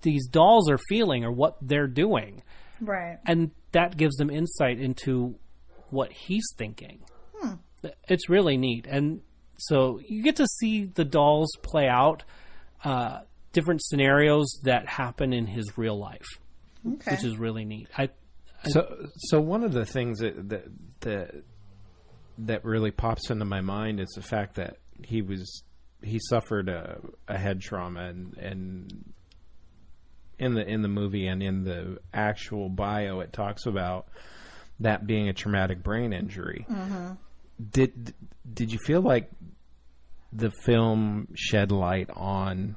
these dolls are feeling or what they're doing. Right. And that gives them insight into what he's thinking. It's really neat. And so you get to see the dolls play out different scenarios that happen in his real life, which is really neat. So one of the things that really pops into my mind is the fact that he suffered a head trauma, and in the movie and in the actual bio it talks about that being a traumatic brain injury. Mm-hmm. Did you feel like the film shed light on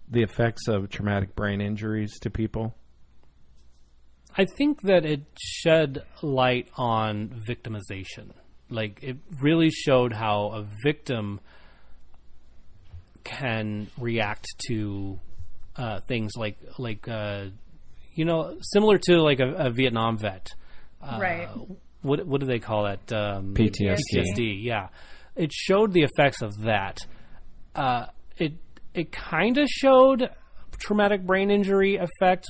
the effects of traumatic brain injuries to people? I think that it shed light on victimization. Like, it really showed how a victim can react to things like similar to like a Vietnam vet. Right. What do they call that? PTSD. PTSD. Yeah, it showed the effects of that. It kind of showed traumatic brain injury effect,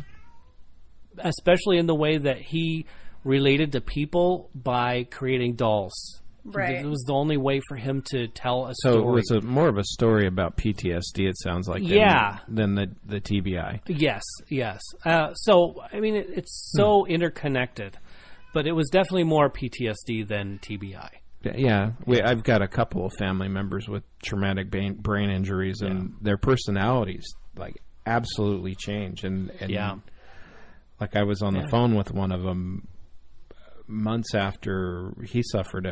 especially in the way that he related to people by creating dolls. Right. It was the only way for him to tell a so story. So it was more of a story about PTSD, it sounds like, than the TBI. Yes. So, I mean, it's so interconnected, but it was definitely more PTSD than TBI. Yeah. I've got a couple of family members with traumatic brain injuries, and their personalities, like, absolutely change. And like, I was on the phone with one of them months after he suffered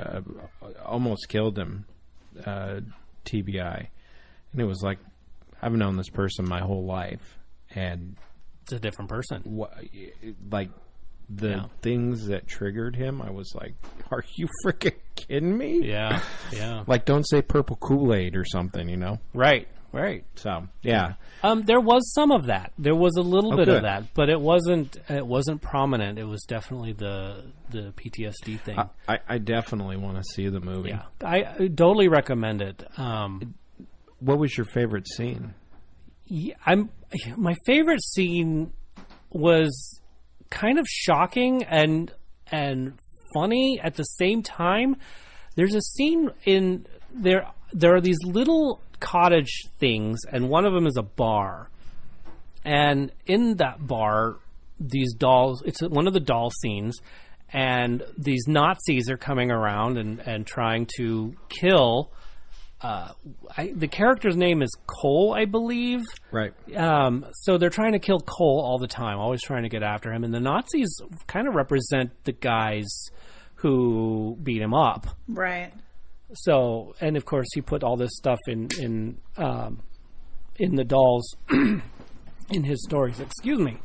almost killed him TBI, and it was like, I've known this person my whole life, and it's a different person. Like, the things that triggered him, I was like, are you freaking kidding me? Yeah. Like, don't say purple Kool-Aid or something, you know? Right. So, yeah. There was some of that. There was a little bit of that, but it wasn't prominent. It was definitely the PTSD thing. I definitely want to see the movie. Yeah. I totally recommend it. What was your favorite scene? My favorite scene was kind of shocking and funny at the same time. There's a scene in there. There are these little cottage things, and one of them is a bar. And in that bar, these dolls, it's one of the doll scenes, and these Nazis are coming around and trying to kill. The character's name is Cole, I believe. Right. So they're trying to kill Cole all the time, always trying to get after him. And the Nazis kind of represent the guys who beat him up. Right. So, and of course, he put all this stuff in the dolls in his stories. Excuse me.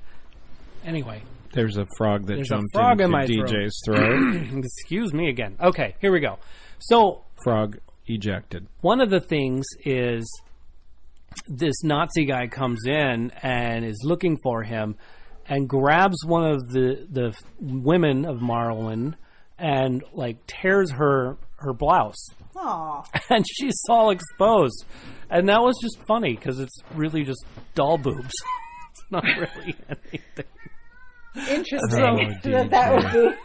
Anyway, there's a frog that jumped into in DJ's throat. Excuse me again. Okay, here we go. So, frog ejected. One of the things is this Nazi guy comes in and is looking for him and grabs one of the women of Marlin and like tears her blouse. Aww. And she's all exposed. And that was just funny because it's really just doll boobs. It's not really anything. Interesting that would be.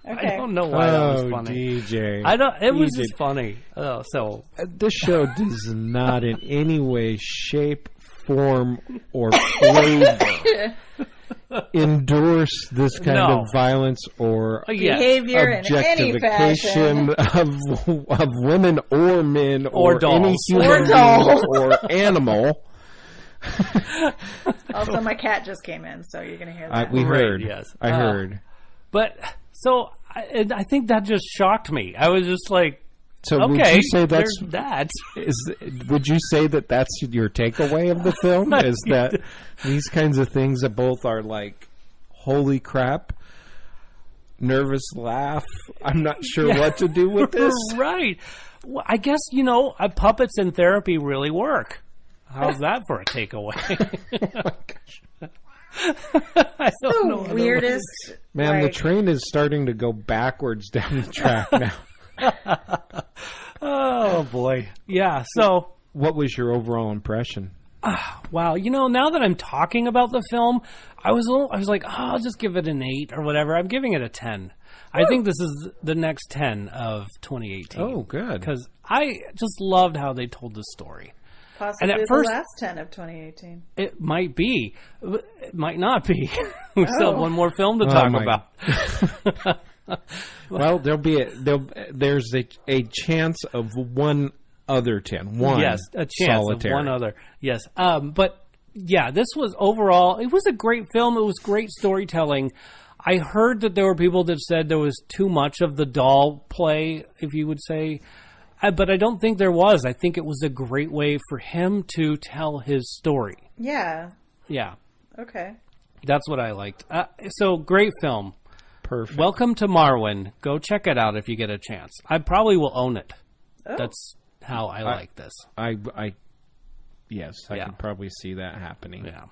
Okay. I don't know why that was funny. DJ. It was just funny. So this show does not in any way, shape, form, or flavor endorse this kind of violence or behavior objectification of women or men or dolls. any human being or animal. Also, my cat just came in, so you're going to hear that. We heard. Yes. I heard. But, so, I think that just shocked me. I was just like, so okay, would you say that's that. Would you say that that's your takeaway of the film? Is that these kinds of things that both are like, holy crap, nervous laugh, I'm not sure what to do with this? Right. Well, I guess, puppets in therapy really work. How's that for a takeaway? That's the weirdest. Man, the train is starting to go backwards down the track now. Oh, boy. Yeah, so... What was your overall impression? Wow, now that I'm talking about the film, I was like, I'll just give it an 8 or whatever. I'm giving it a 10. Woo! I think this is the next 10 of 2018. Oh, good. Because I just loved how they told the story. Possibly the last 10 of 2018. It might be. It might not be. We still have one more film to talk about. Well, there's a chance of one other 10. One, yes, a chance solitary. of one other. Yes, but yeah, this was overall. It was a great film. It was great storytelling. I heard that there were people that said there was too much of the doll play, if you would say. But I don't think there was. I think it was a great way for him to tell his story. Yeah. Yeah. Okay. That's what I liked. So, great film. Perfect. Welcome to Marwen. Go check it out if you get a chance. I probably will own it. Oh. That's how I like this. Yes, I can probably see that happening. Yeah.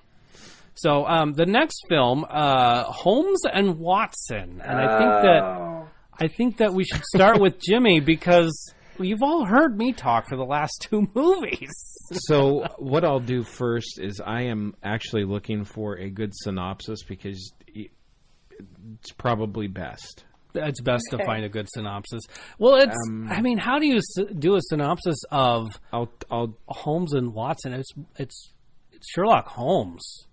So, the next film, Holmes and Watson. And I think that we should start with Jimmy because... You've all heard me talk for the last 2 movies. So what I'll do first is I am actually looking for a good synopsis because it's probably best. It's best to find a good synopsis. Well, it's. I mean, how do you do a synopsis of Holmes and Watson? It's Sherlock Holmes,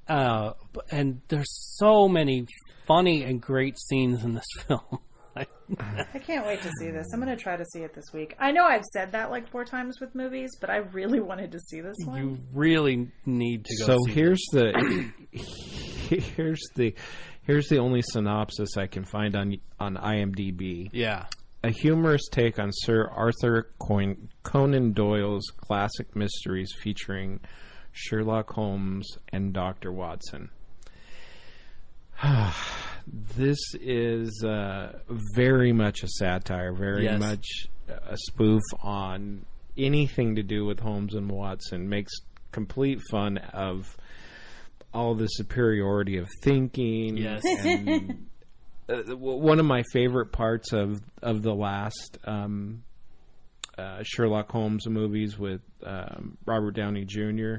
and there's so many funny and great scenes in this film. I can't wait to see this. I'm going to try to see it this week. I know I've said that like 4 times with movies, but I really wanted to see this one. You really need to go so see here's it. Here's the only synopsis I can find on IMDb. Yeah. A humorous take on Sir Arthur Conan Doyle's classic mysteries featuring Sherlock Holmes and Dr. Watson. This is very much a satire, very much a spoof on anything to do with Holmes and Watson. Makes complete fun of all the superiority of thinking. Yes. And, one of my favorite parts of the last Sherlock Holmes movies with Robert Downey Jr.,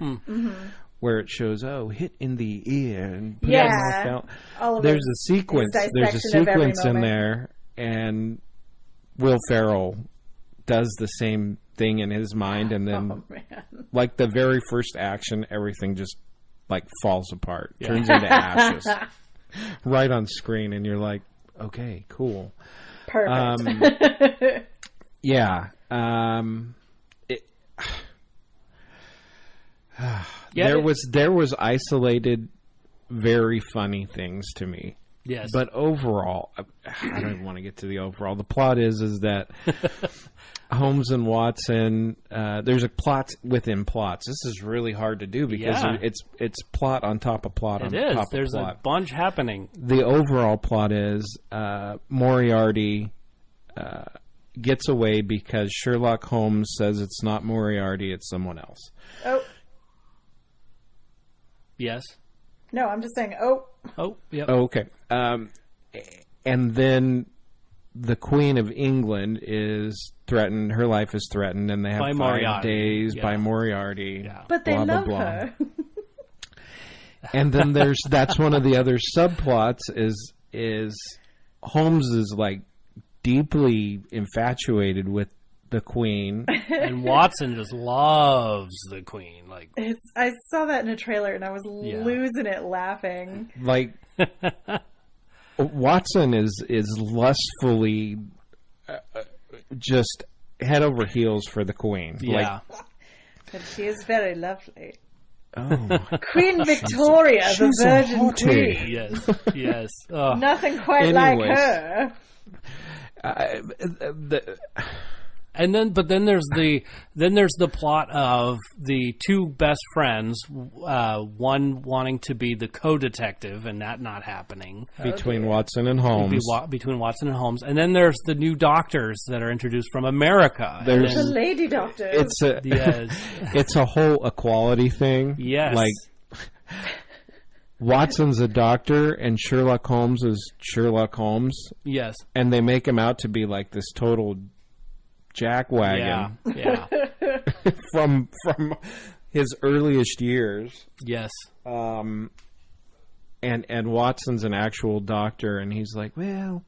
where it shows, hit in the ear and put it out. There's a sequence. There's a sequence in there, and Will Ferrell does the same thing in his mind, and then, like the very first action, everything just like falls apart, turns into ashes, right on screen, and you're like, okay, cool, perfect. There was isolated, very funny things to me. Yes. But overall, I don't even want to get to the overall. The plot is that Holmes and Watson, there's a plot within plots. This is really hard to do because it's plot on top of plot on top of plot. There's a bunch happening. The overall plot is Moriarty gets away because Sherlock Holmes says it's not Moriarty, it's someone else. Oh. Yes. No, I'm just saying, yep. Oh, okay. And then the Queen of England is threatened. Her life is threatened, and they have 5 days by Moriarty. Yeah. But they love her. And then that's one of the other subplots is Holmes is like deeply infatuated with the Queen, and Watson just loves the Queen. Like, I saw that in a trailer, and I was losing it laughing. Like, Watson is lustfully just head over heels for the Queen. Yeah, and she is very lovely. Oh, Queen Victoria, the Virgin Queen. Yes. Nothing quite like her. And then there's the plot of the two best friends, one wanting to be the co-detective and that not happening between Watson and Holmes. Between Watson and Holmes, and then there's the new doctors that are introduced from America. There's the lady doctors. It's a whole equality thing. Yes, like Watson's a doctor and Sherlock Holmes is Sherlock Holmes. Yes, and they make him out to be like this total jackwagon. Yeah. from his earliest years. Yes. And Watson's an actual doctor, and he's like, well,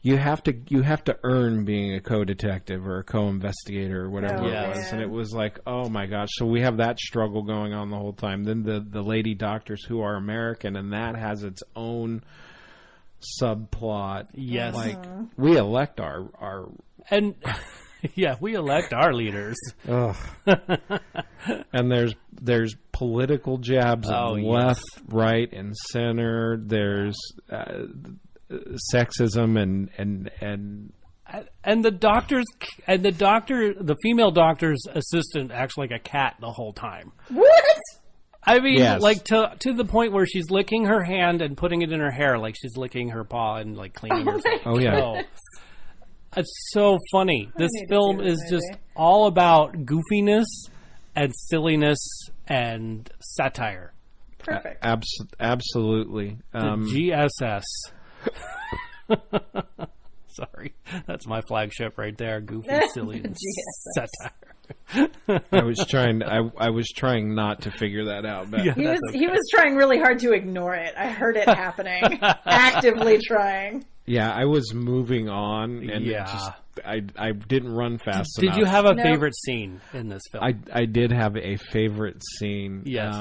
you have to earn being a co-detective or a co-investigator or whatever it was. And it was like, oh my gosh. So we have that struggle going on the whole time. Then the lady doctors who are American, and that has its own subplot. Yes. Like, we elect our and we elect our leaders. And there's political jabs left, right, and center. There's sexism and the female doctor's assistant acts like a cat the whole time. What? I mean, like to the point where she's licking her hand and putting it in her hair, like she's licking her paw and like cleaning herself. Oh yeah. It's so funny. This film is just all about goofiness and silliness and satire. Perfect. Absolutely. The GSS. Sorry, that's my flagship right there. Goofy, silly, and satire. I was trying not to figure that out. But he was trying really hard to ignore it. I heard it happening. Actively trying. Yeah, I was moving on, and I didn't run fast enough. Did you have a favorite scene in this film? I did have a favorite scene. Yes.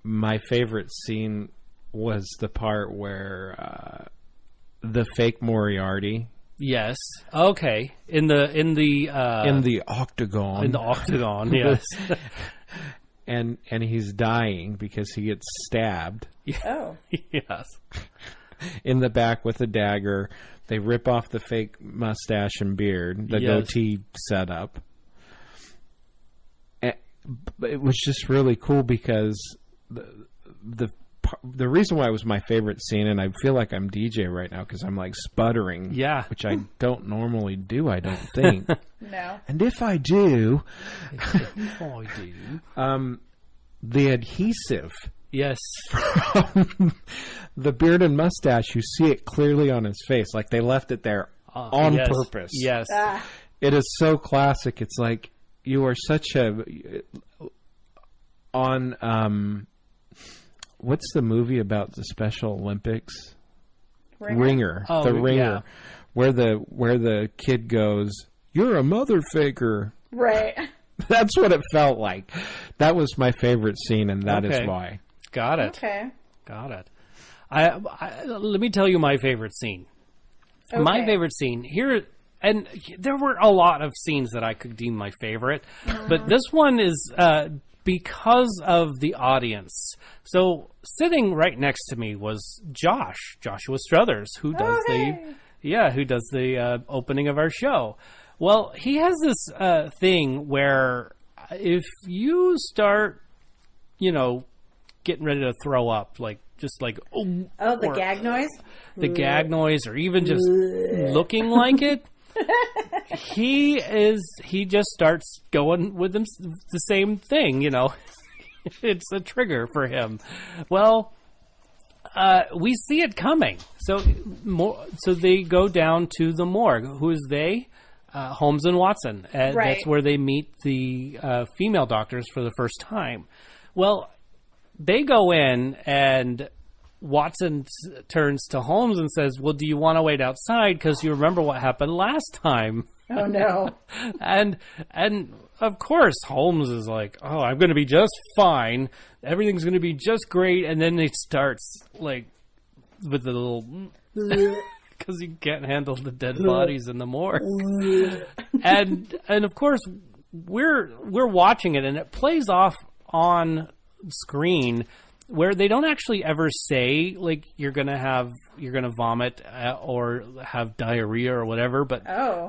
My favorite scene was the part where the fake Moriarty. Yes. Okay. In the octagon. In the octagon. Yes. and he's dying because he gets stabbed. Oh. Yes. In the back with a dagger. They rip off the fake mustache and beard, the goatee setup. And it was just really cool because the reason why it was my favorite scene, and I feel like I'm DJ right now because I'm like sputtering, which I don't normally do, I don't think. No. And if I do, the adhesive. Yes. From the beard and mustache, you see it clearly on his face. Like they left it there on purpose. Yes. It is so classic. It's like you are such a... what's the movie about the Special Olympics? Ringer. Oh, the Ringer. Where the kid goes, "You're a mother faker." Right. That's what it felt like. That was my favorite scene, and that is why. Got it. Okay. Got it. Let me tell you my favorite scene. Okay. My favorite scene here, and there were a lot of scenes that I could deem my favorite, but this one is because of the audience. So sitting right next to me was Joshua Struthers, who does the opening of our show. Well, he has this thing where if you start, getting ready to throw up, like just like the gag noise, or even just looking like it, he just starts going with the same thing. It's a trigger for him. Well, we see it coming, so they go down to the morgue. Who is they? Holmes and Watson. Right. That's where they meet the female doctors for the first time. Well, they go in, and Watson turns to Holmes and says, well, do you want to wait outside? Because you remember what happened last time. Oh, no. And of course, Holmes is like, oh, I'm going to be just fine. Everything's going to be just great. And then it starts, like, with the little... Because he can't handle the dead bodies in the morgue. and of course, we're watching it, and it plays off on screen where they don't actually ever say, like, you're gonna vomit or have diarrhea or whatever, but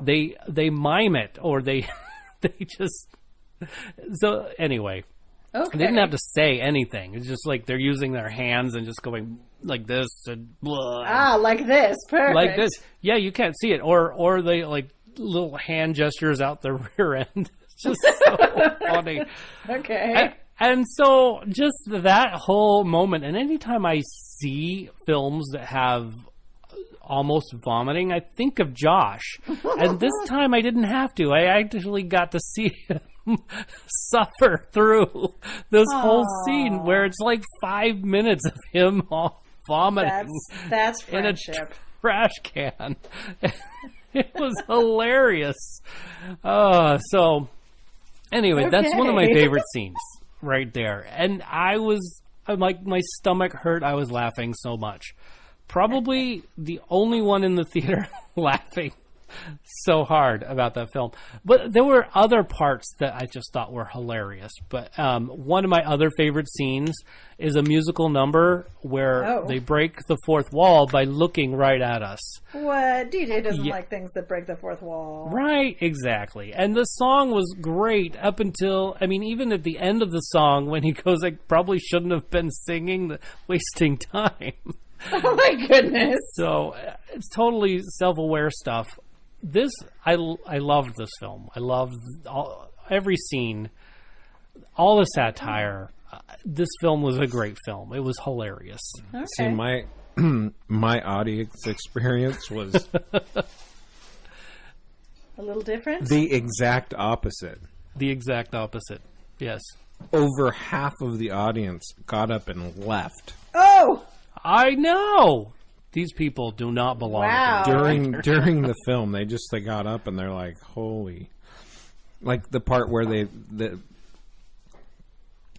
they mime it, or they just... So anyway, they didn't have to say anything. It's just like they're using their hands and just going like this and blah. Like this. Perfect. Like this. Yeah, you can't see it. Or they like little hand gestures out the rear end. It's just so funny. Okay. And so just that whole moment, and anytime I see films that have almost vomiting, I think of Josh. And this time I didn't have to. I actually got to see him suffer through this whole scene where it's like 5 minutes of him all vomiting. That's in a friendship. trash can. It was hilarious. So anyway, that's one of my favorite scenes right there. And I'm like, my stomach hurt. I was laughing so much. Probably the only one in the theater laughing so hard about that film. But there were other parts that I just thought were hilarious. But one of my other favorite scenes is a musical number where they break the fourth wall by looking right at us. What? DJ doesn't like things that break the fourth wall. Right, exactly. And the song was great up until, I mean, even at the end of the song when he goes, I probably shouldn't have been singing, wasting time. Oh my goodness. So it's totally self-aware stuff. I loved this film. I loved every scene, all the satire. This film was a great film. It was hilarious. Okay. See, my audience experience was a little different. The exact opposite. The exact opposite. Yes. Over half of the audience got up and left. Oh, I know. These people do not belong. Wow. During the film, they got up and they're like, holy. Like the part where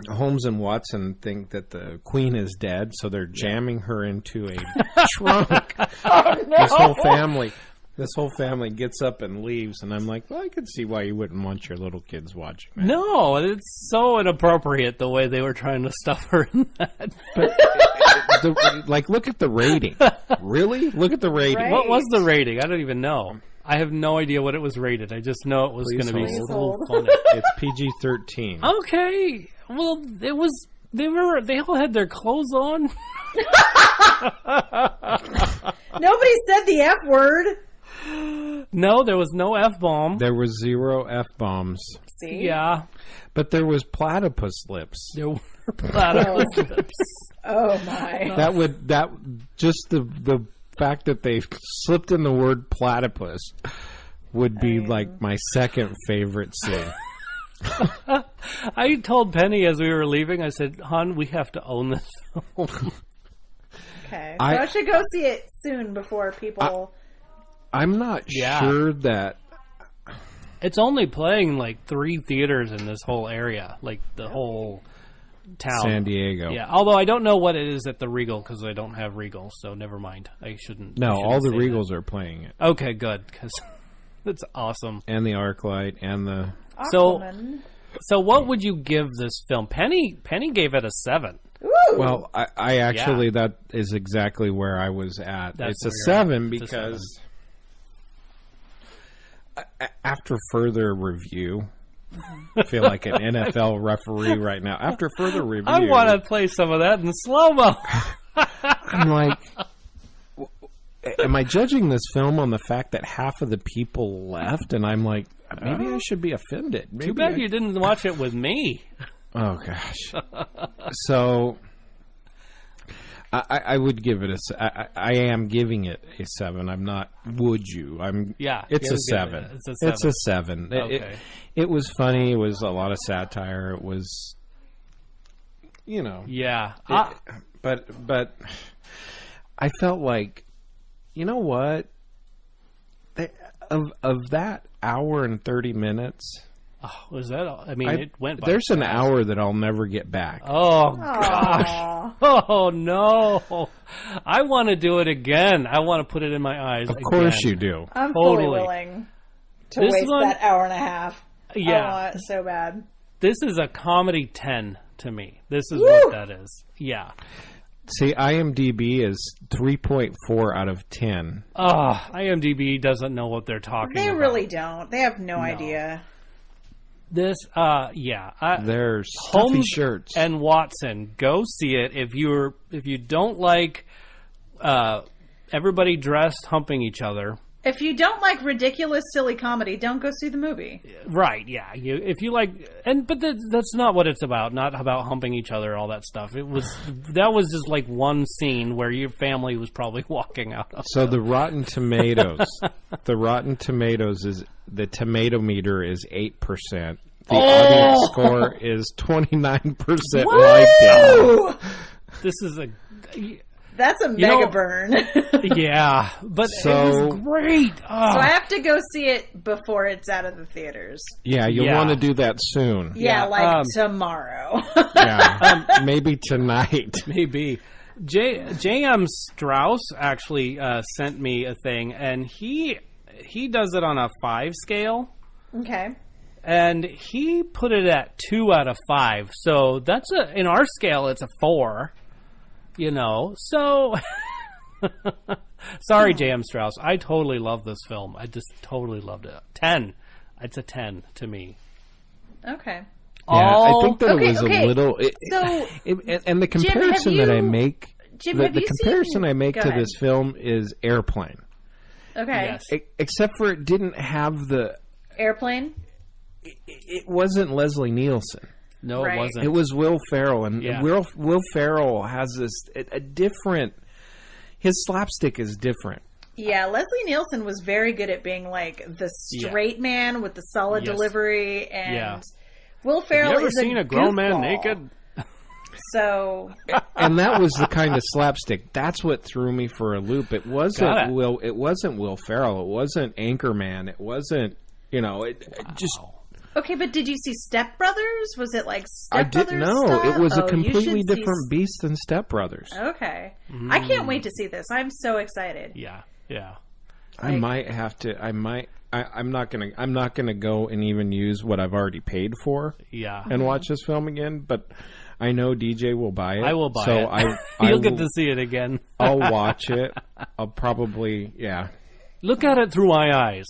Holmes and Watson think that the Queen is dead, so they're jamming her into a trunk. Oh, no. This whole family gets up and leaves, and I'm like, well, I could see why you wouldn't want your little kids watching that. No, it's so inappropriate the way they were trying to stuff her in that. But, look at the rating. Really? Look at the rating. Right. What was the rating? I don't even know. I have no idea what it was rated. I just know it was going to be so funny. It's PG-13. Okay. Well, it was. They all had their clothes on. Nobody said the F word. No, there was no F-bomb. There was 0 F-bombs. See? Yeah. But there was platypus lips. There were platypus lips. Oh, my. Just the fact that they slipped in the word platypus would be like my second favorite scene. I told Penny as we were leaving, I said, hon, we have to own this film. Okay. So I should go see it soon before people... I'm not sure that... It's only playing like 3 theaters in this whole area, like the whole town. San Diego. Yeah, although I don't know what it is at the Regal because I don't have Regal, so never mind. I shouldn't. No, all the Regals are playing it. Okay, good, because that's awesome. And the ArcLight and the... So what would you give this film? Penny gave it a 7. Ooh. Well, I actually, that is exactly where I was at. It's a 7 because... After further review, I feel like an NFL referee right now. After further review, I want to play some of that in slow-mo. I'm like, am I judging this film on the fact that half of the people left? And I'm like, maybe I should be offended. Maybe Too bad you didn't watch it with me. Oh, gosh. So... I would give it I am giving it a 7. I'm not. Would you? It's a 7. It's a 7. Okay. It was funny. It was a lot of satire. It was, Yeah. But I felt like, you know what? Of that hour and 30 minutes... Oh, was that all? I mean, it went by There's fast. an hour that I'll never get back. Oh, gosh. Oh, no. I want to do it again. I want to put it in my eyes Of course you do. I'm Totally. fully willing to This waste one- that hour and a half. Yeah. I want it so bad. This is a comedy 10 to me. This is Woo! what that is. Yeah. See, IMDb is 3.4 out of 10. Oh, IMDb doesn't know what they're talking They about. really don't. They have no idea. This, yeah. They're stuffy Holmes shirts. and Watson, go see it. If you don't like everybody dressed humping each other, If you don't like ridiculous, silly comedy, don't go see the movie. right? Yeah. If you like, but that's not what it's about. Not about humping each other, all that stuff. That was just like one scene where your family was probably walking out. So the Rotten Tomatoes, is the tomato meter is 8%. The audience score is 29% like it. This is That's a know- mega burn. yeah, but So- it was great. Oh. So I have to go see it before it's out of the theaters. Yeah, you'll Yeah. want to do that soon. Yeah, Yeah, like tomorrow. Yeah, maybe tonight. Maybe. J.M. Strauss actually sent me a thing, and he does it on a 5 scale, Okay. and he put it at 2 out of 5. So that's in our scale, it's a 4. You know, so sorry, J.M. Strauss. I totally love this film. I just totally loved it. 10. It's a 10 to me. Okay. Yeah, I think that Okay, it was okay. a little. So, And the comparison have that I you- make, Jim, the have you comparison seen- I make Go to ahead. this film is Airplane. Okay. Yes. Except for it didn't have the. Airplane? It wasn't Leslie Nielsen. No, Right. it wasn't. It was Will Ferrell, and Yeah. Will Ferrell has this a different. His slapstick is different. Yeah, Leslie Nielsen was very good at being like the straight man with the solid Yes. delivery, and Yeah. Will Ferrell you ever is seen a grown man goofball. naked? So And that was the kind of slapstick. That's what threw me for a loop. It wasn't Got it. Will. It wasn't Will Ferrell. It wasn't Anchorman. It wasn't. It just. okay, but did you see Step Brothers? Was it like I Step Brothers? didn't know. style? It was a Oh, you completely should see different beast than Step Brothers. Okay, I can't wait to see this. I'm so excited. Yeah, yeah. I might have to. I'm not gonna go and even use what I've already paid for Yeah. and watch this film again. But I know DJ will buy it. I will buy so it. I You'll get will- to see it again. I'll watch it. I'll probably Look at it through my eyes.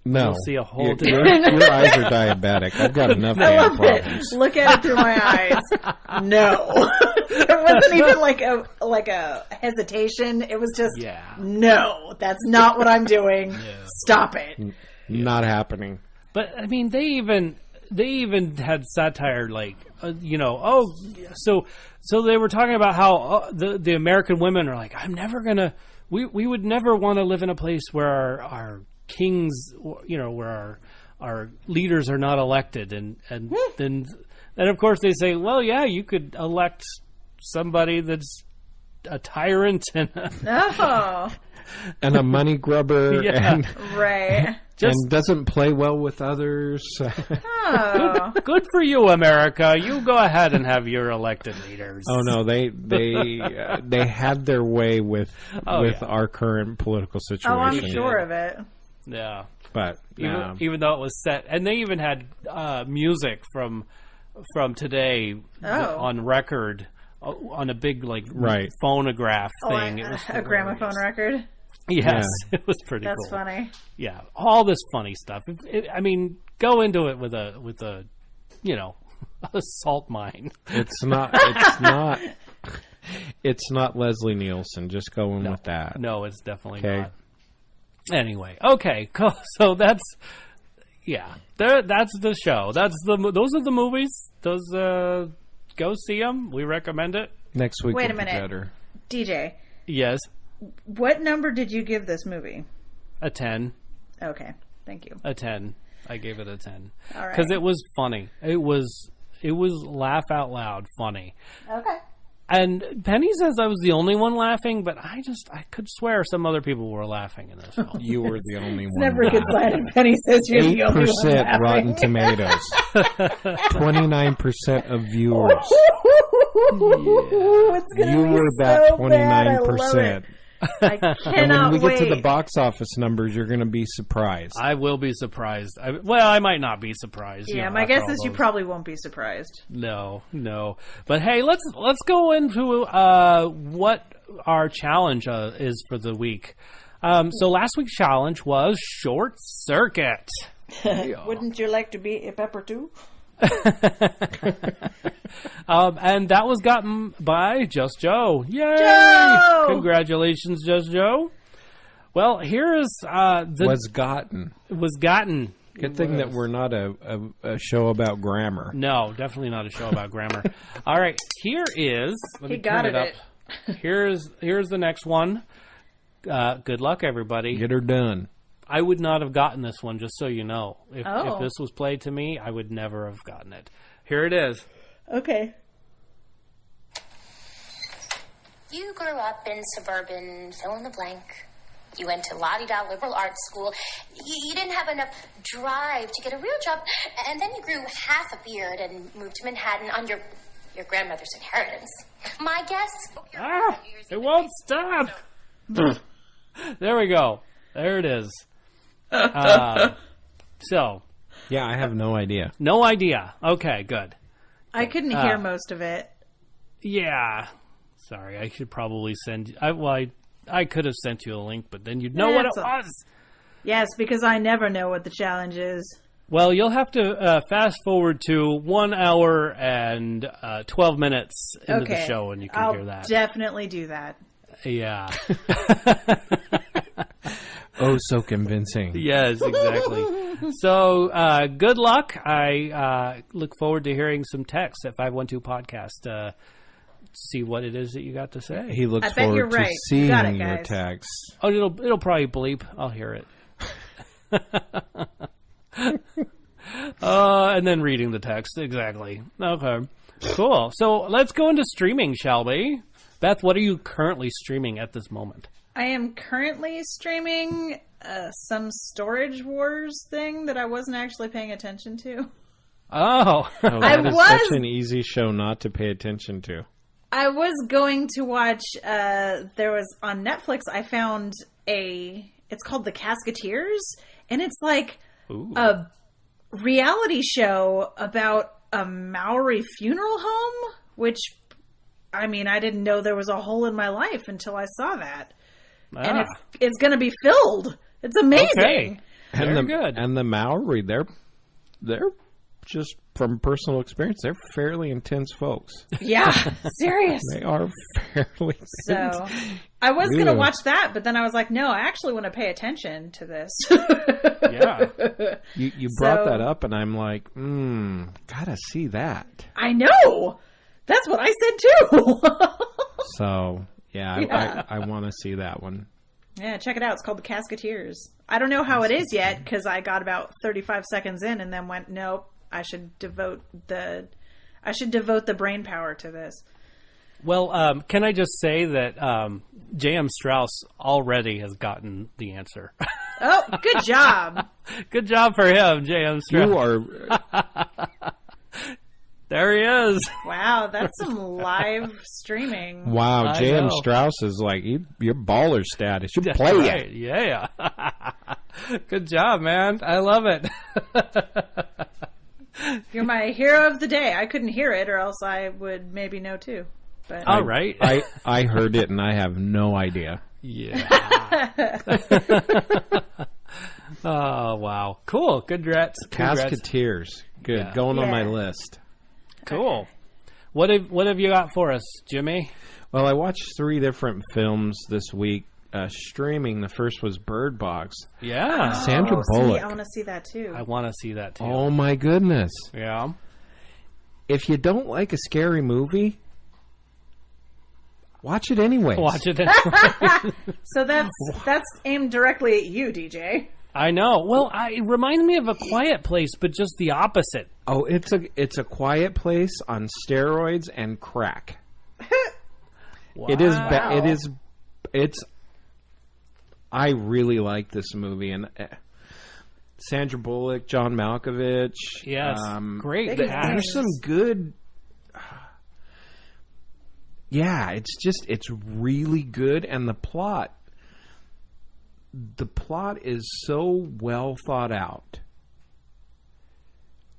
No, You'll see a whole your, different... your eyes are diabetic. I've got enough I damn love problems. it. Look at it through my eyes. No, there wasn't even like a hesitation. It was just no. That's not what I'm doing. Stop it. Not happening. But I mean, they even had satire like, so they were talking about how the American women are like, I'm never gonna, we would never want to live in a place where our kings, where our leaders are not elected, and then of course they say, well, yeah, you could elect somebody that's a tyrant and Oh, a money grubber Yeah. and right. doesn't play well with others. Oh, good for you, America. You go ahead and have your elected leaders. Oh no, they had their way with our current political situation. oh, I'm sure of it. Yeah. But Even though it was set, and they even had music from today on record on a big phonograph thing. It was A gramophone record. Yes, it was pretty That's cool. funny. Yeah, all this funny stuff. I mean, go into it with a a salt mine. it's not Leslie Nielsen. Just go in with that. No, it's definitely Okay. not. Anyway, okay, cool. So that's the show. Those are the movies. Those go see them. We recommend it. Next week Wait will a be minute. better. DJ, Yes, what number did you give this movie? a 10. Okay, thank you. A 10. I gave it a 10 All right. because it was funny. It was laugh out loud funny. Okay. And Penny says I was the only one laughing, but I could swear some other people were laughing in this film. You were the only one. Never a good sign if Penny says you're the only one 8% Rotten Tomatoes. 29% of viewers. It's gonna You be were that so bad. I love 29%. it. I And cannot when we wait. get to the box office numbers, you're going to be surprised. I will be surprised. I might not be surprised. Yeah, my guess is you probably won't be surprised. No. But hey, let's go into what our challenge is for the week. So last week's challenge was Short Circuit. Wouldn't you like to be a pepper too? And that was gotten by Just Joe. Yay! Joe! Congratulations, Just Joe. Well, here is Was gotten. Good thing that we're not a show about grammar. No, definitely not a show about grammar. All right, here is. Let me turn it up. Here's the next one. Good luck, everybody. Get her done. I would not have gotten this one, just so you know. If this was played to me, I would never have gotten it. Here it is. Okay. You grew up in suburban fill in the blank. You went to La-di-da liberal arts school. You didn't have enough drive to get a real job. And then you grew half a beard and moved to Manhattan on your grandmother's inheritance. My guess... It won't stop. There we go. There it is. So. Yeah, I have no idea. No idea. Okay, good. I couldn't hear most of it. Yeah. Sorry, I should probably send... I could have sent you a link, but then you'd know what it was. Yes, because I never know what the challenge is. Well, you'll have to fast forward to 1 hour and 12 minutes into the show, and you can hear that. I'll definitely do that. Yeah. Oh, so convincing. Yes, exactly. So, good luck. I look forward to hearing some text at 512 Podcast. See what it is that you got to say. He looks I bet you're forward to right. seeing You got it, your guys. text. Oh, it'll probably bleep. I'll hear it. And then reading the text. Exactly. Okay. Cool. So let's go into streaming, shall we? Beth, what are you currently streaming at this moment? I am currently streaming some Storage Wars thing that I wasn't actually paying attention to. Oh. That is such an easy show not to pay attention to. I was going to watch, there was on Netflix, I found it's called The Casketeers, and it's like a reality show about a Maori funeral home, which, I mean, I didn't know there was a hole in my life until I saw that. And it's going to be filled. It's amazing. Okay. Very good. And the Maori, they're just from personal experience, they're fairly intense folks. Yeah, serious. They are fairly intense. So I was going to watch that, but then I was like, no, I actually want to pay attention to this. Yeah. You brought that up, and I'm like, gotta see that. I know. That's what I said too. So, yeah. I want to see that one. Yeah, check it out. It's called The Casketeers. I don't know how it is yet because I got about 35 seconds in and then went, nope, I should devote the brain power to this. Well, can I just say that J.M. Strauss already has gotten the answer. Oh, good job. Good job for him, J.M. Strauss. You are... There he is. Wow, that's some live streaming. Wow, J.M. know. Strauss is like, you're baller status. You play Right. it. Yeah. Good job, man. I love it. You're my hero of the day. I couldn't hear it or else I would maybe know too. But All right. I heard it, and I have no idea. Yeah. Oh, wow. Cool. Congrats. Casketeers. Good. Yeah. Going on my Yeah. list. Cool. What have you got for us, Jimmy? Well, I watched 3 different films this week. Streaming, the first was Bird Box. Yeah. Sandra Bullock. I want to see that too. I want to see that too. Oh my goodness. Yeah. If you don't like a scary movie, watch it anyway. Watch it. So that's aimed directly at you, DJ. I know. Well, it reminds me of A Quiet Place, but just the opposite. Oh, it's a Quiet Place on steroids and crack. Wow. It is. It's. I really like this movie, and Sandra Bullock, John Malkovich. Yes, great. There's some good. Yeah, it's really good, and the plot is so well thought out.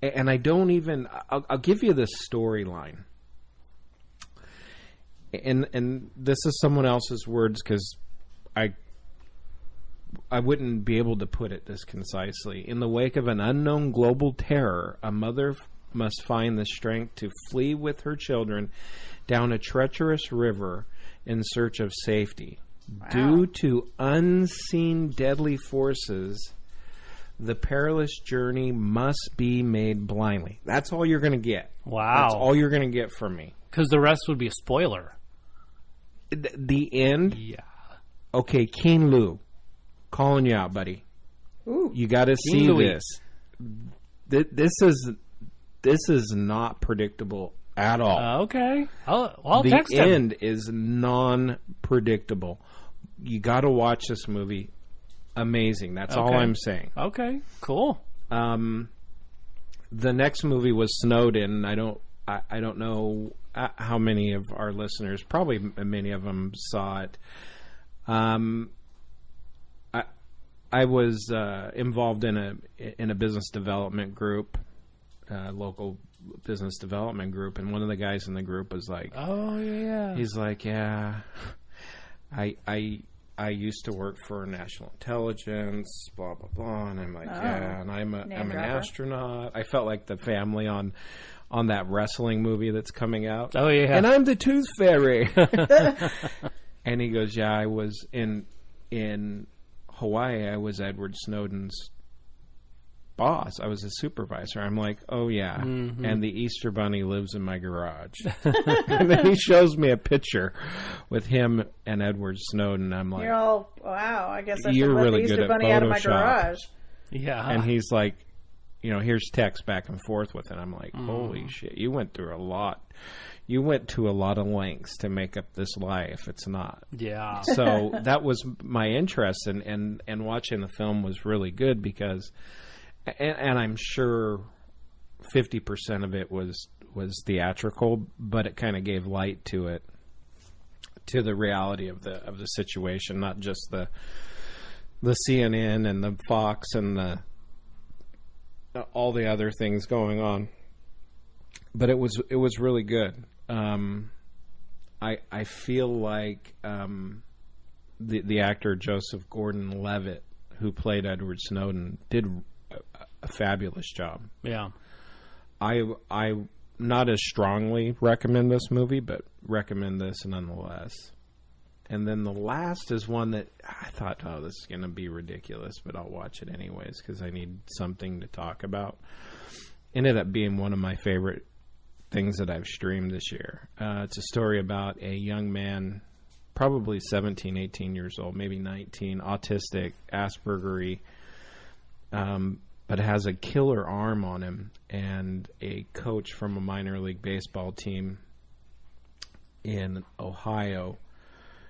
And I don't even. I'll give you the storyline, and this is someone else's words because I wouldn't be able to put it this concisely. In the wake of an unknown global terror, a mother must find the strength to flee with her children down a treacherous river in search of safety. Wow. Due to unseen deadly forces, the perilous journey must be made blindly. That's all you're going to get. Wow. That's all you're going to get from me. Because the rest would be a spoiler. The end? Yeah. Okay, King Lu. Calling you out, buddy. Ooh. You got to see this. This is not predictable at all. Okay. I'll the text him. The end is non-predictable. You got to watch this movie. Amazing. That's all I'm saying. Okay. Cool. The next movie was Snowden. I don't know how many of our listeners, probably many of them, saw it. I was involved in a business development group, local business development group, and one of the guys in the group was like, "Oh yeah." He's like, "Yeah, I used to work for national intelligence, blah blah blah," and I'm like, "Yeah," and I'm an astronaut. I felt like the family on that wrestling movie that's coming out. Oh yeah, and I'm the Tooth Fairy. And he goes, "Yeah, I was in Hawaii, I was Edward Snowden's boss. I was a supervisor." I'm like, "Oh, yeah." Mm-hmm. And the Easter Bunny lives in my garage. And then he shows me a picture with him and Edward Snowden. I'm like, "You're all, wow, I guess I should you're let really the Easter good Bunny at out of my Photoshop." garage. Yeah. And he's like, here's text back and forth with it. I'm like, holy shit, you went through a lot. You went to a lot of lengths to make up this life. It's not. Yeah. So that was my interest, and watching the film was really good because, and I'm sure 50% of it was theatrical, but it kind of gave light to it, to the reality of the situation, not just the CNN and the Fox and all the other things going on. But it was really good. I feel like the actor Joseph Gordon-Levitt, who played Edward Snowden, did a fabulous job. Yeah. I not as strongly recommend this movie, but recommend this nonetheless. And then the last is one that I thought, oh, this is going to be ridiculous, but I'll watch it anyways because I need something to talk about. Ended up being one of my favorite things that I've streamed this year. It's a story about a young man, probably 17, 18 years old, maybe 19, autistic, Aspergery, but has a killer arm on him, and a coach from a minor league baseball team in Ohio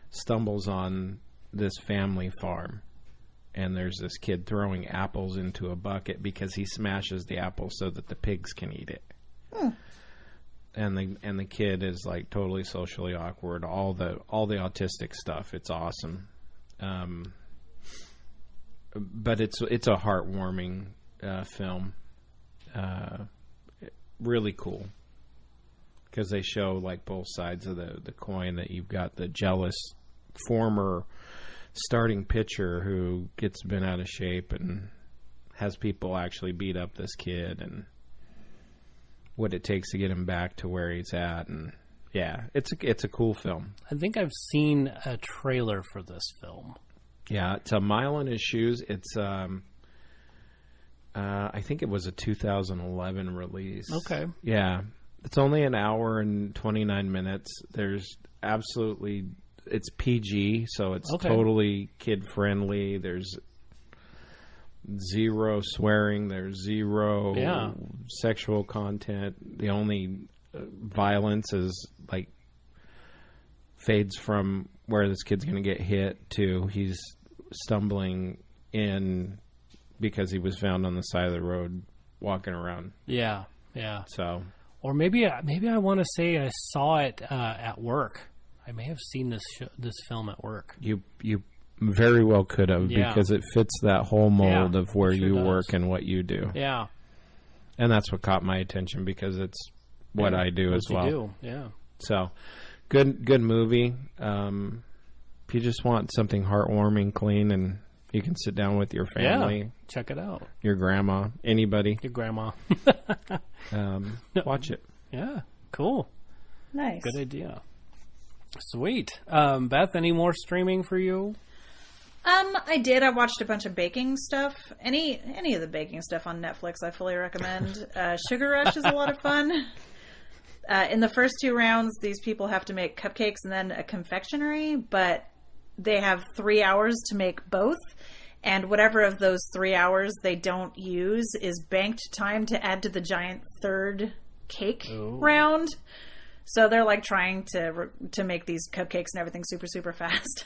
stumbles on this family farm, and there's this kid throwing apples into a bucket because he smashes the apples so that the pigs can eat it. And the kid is like totally socially awkward, all the autistic stuff. It's awesome. But it's a heartwarming film. Really cool. Because they show like both sides of the coin, that you've got the jealous former starting pitcher who gets bent out of shape and has people actually beat up this kid, and what it takes to get him back to where he's at. And yeah, it's a cool film. I think I've seen a trailer for this film. Yeah, it's A Mile in His Shoes. It's I think it was a 2011 release. Okay. Yeah. It's only an hour and 29 minutes. There's absolutely, it's PG, so it's totally kid friendly. There's zero swearing. There's zero sexual content. The only violence is like fades from where this kid's going to get hit to he's stumbling in because he was found on the side of the road walking around. Yeah, yeah. So, or maybe I want to say I saw it at work. I may have seen this film at work. You very well could have, because it fits that whole mold of where you work and what you do. Yeah. And that's what caught my attention, because it's what I do as well. You do. Yeah. So, good movie. If you just want something heartwarming, clean, and you can sit down with your family, check it out. Your grandma, anybody. Your grandma. Watch it. Yeah. Cool. Nice. Good idea. Sweet. Beth, any more streaming for you? I did. I watched a bunch of baking stuff. Any of the baking stuff on Netflix, I fully recommend. Sugar Rush is a lot of fun. In the first 2 rounds, these people have to make cupcakes and then a confectionery, but they have 3 hours to make both. And whatever of those 3 hours they don't use is banked time to add to the giant third cake round. So they're like trying to make these cupcakes and everything super, super fast.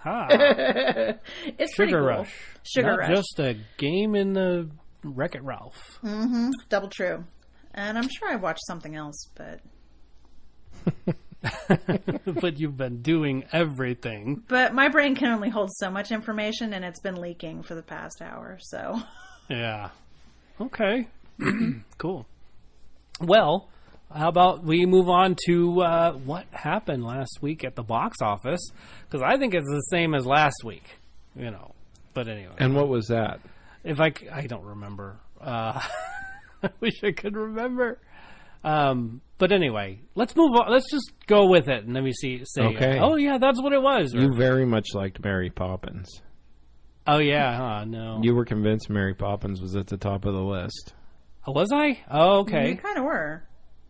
It's pretty cool. Rush. Sugar Rush. Just a game in the Wreck-It Ralph. Mm-hmm. Double true. And I'm sure I watched something else, but... But you've been doing everything. But my brain can only hold so much information, and it's been leaking for the past hour, so... Yeah. Okay. Cool. Well... How about we move on to what happened last week at the box office? Because I think it's the same as last week, But anyway. And what was that? I don't remember. I wish I could remember. But anyway, let's move on. Let's just go with it, and let me say, okay. Oh yeah, that's what it was. You very much liked Mary Poppins. Oh yeah, no. You were convinced Mary Poppins was at the top of the list. Was I? Oh, okay. You kind of were.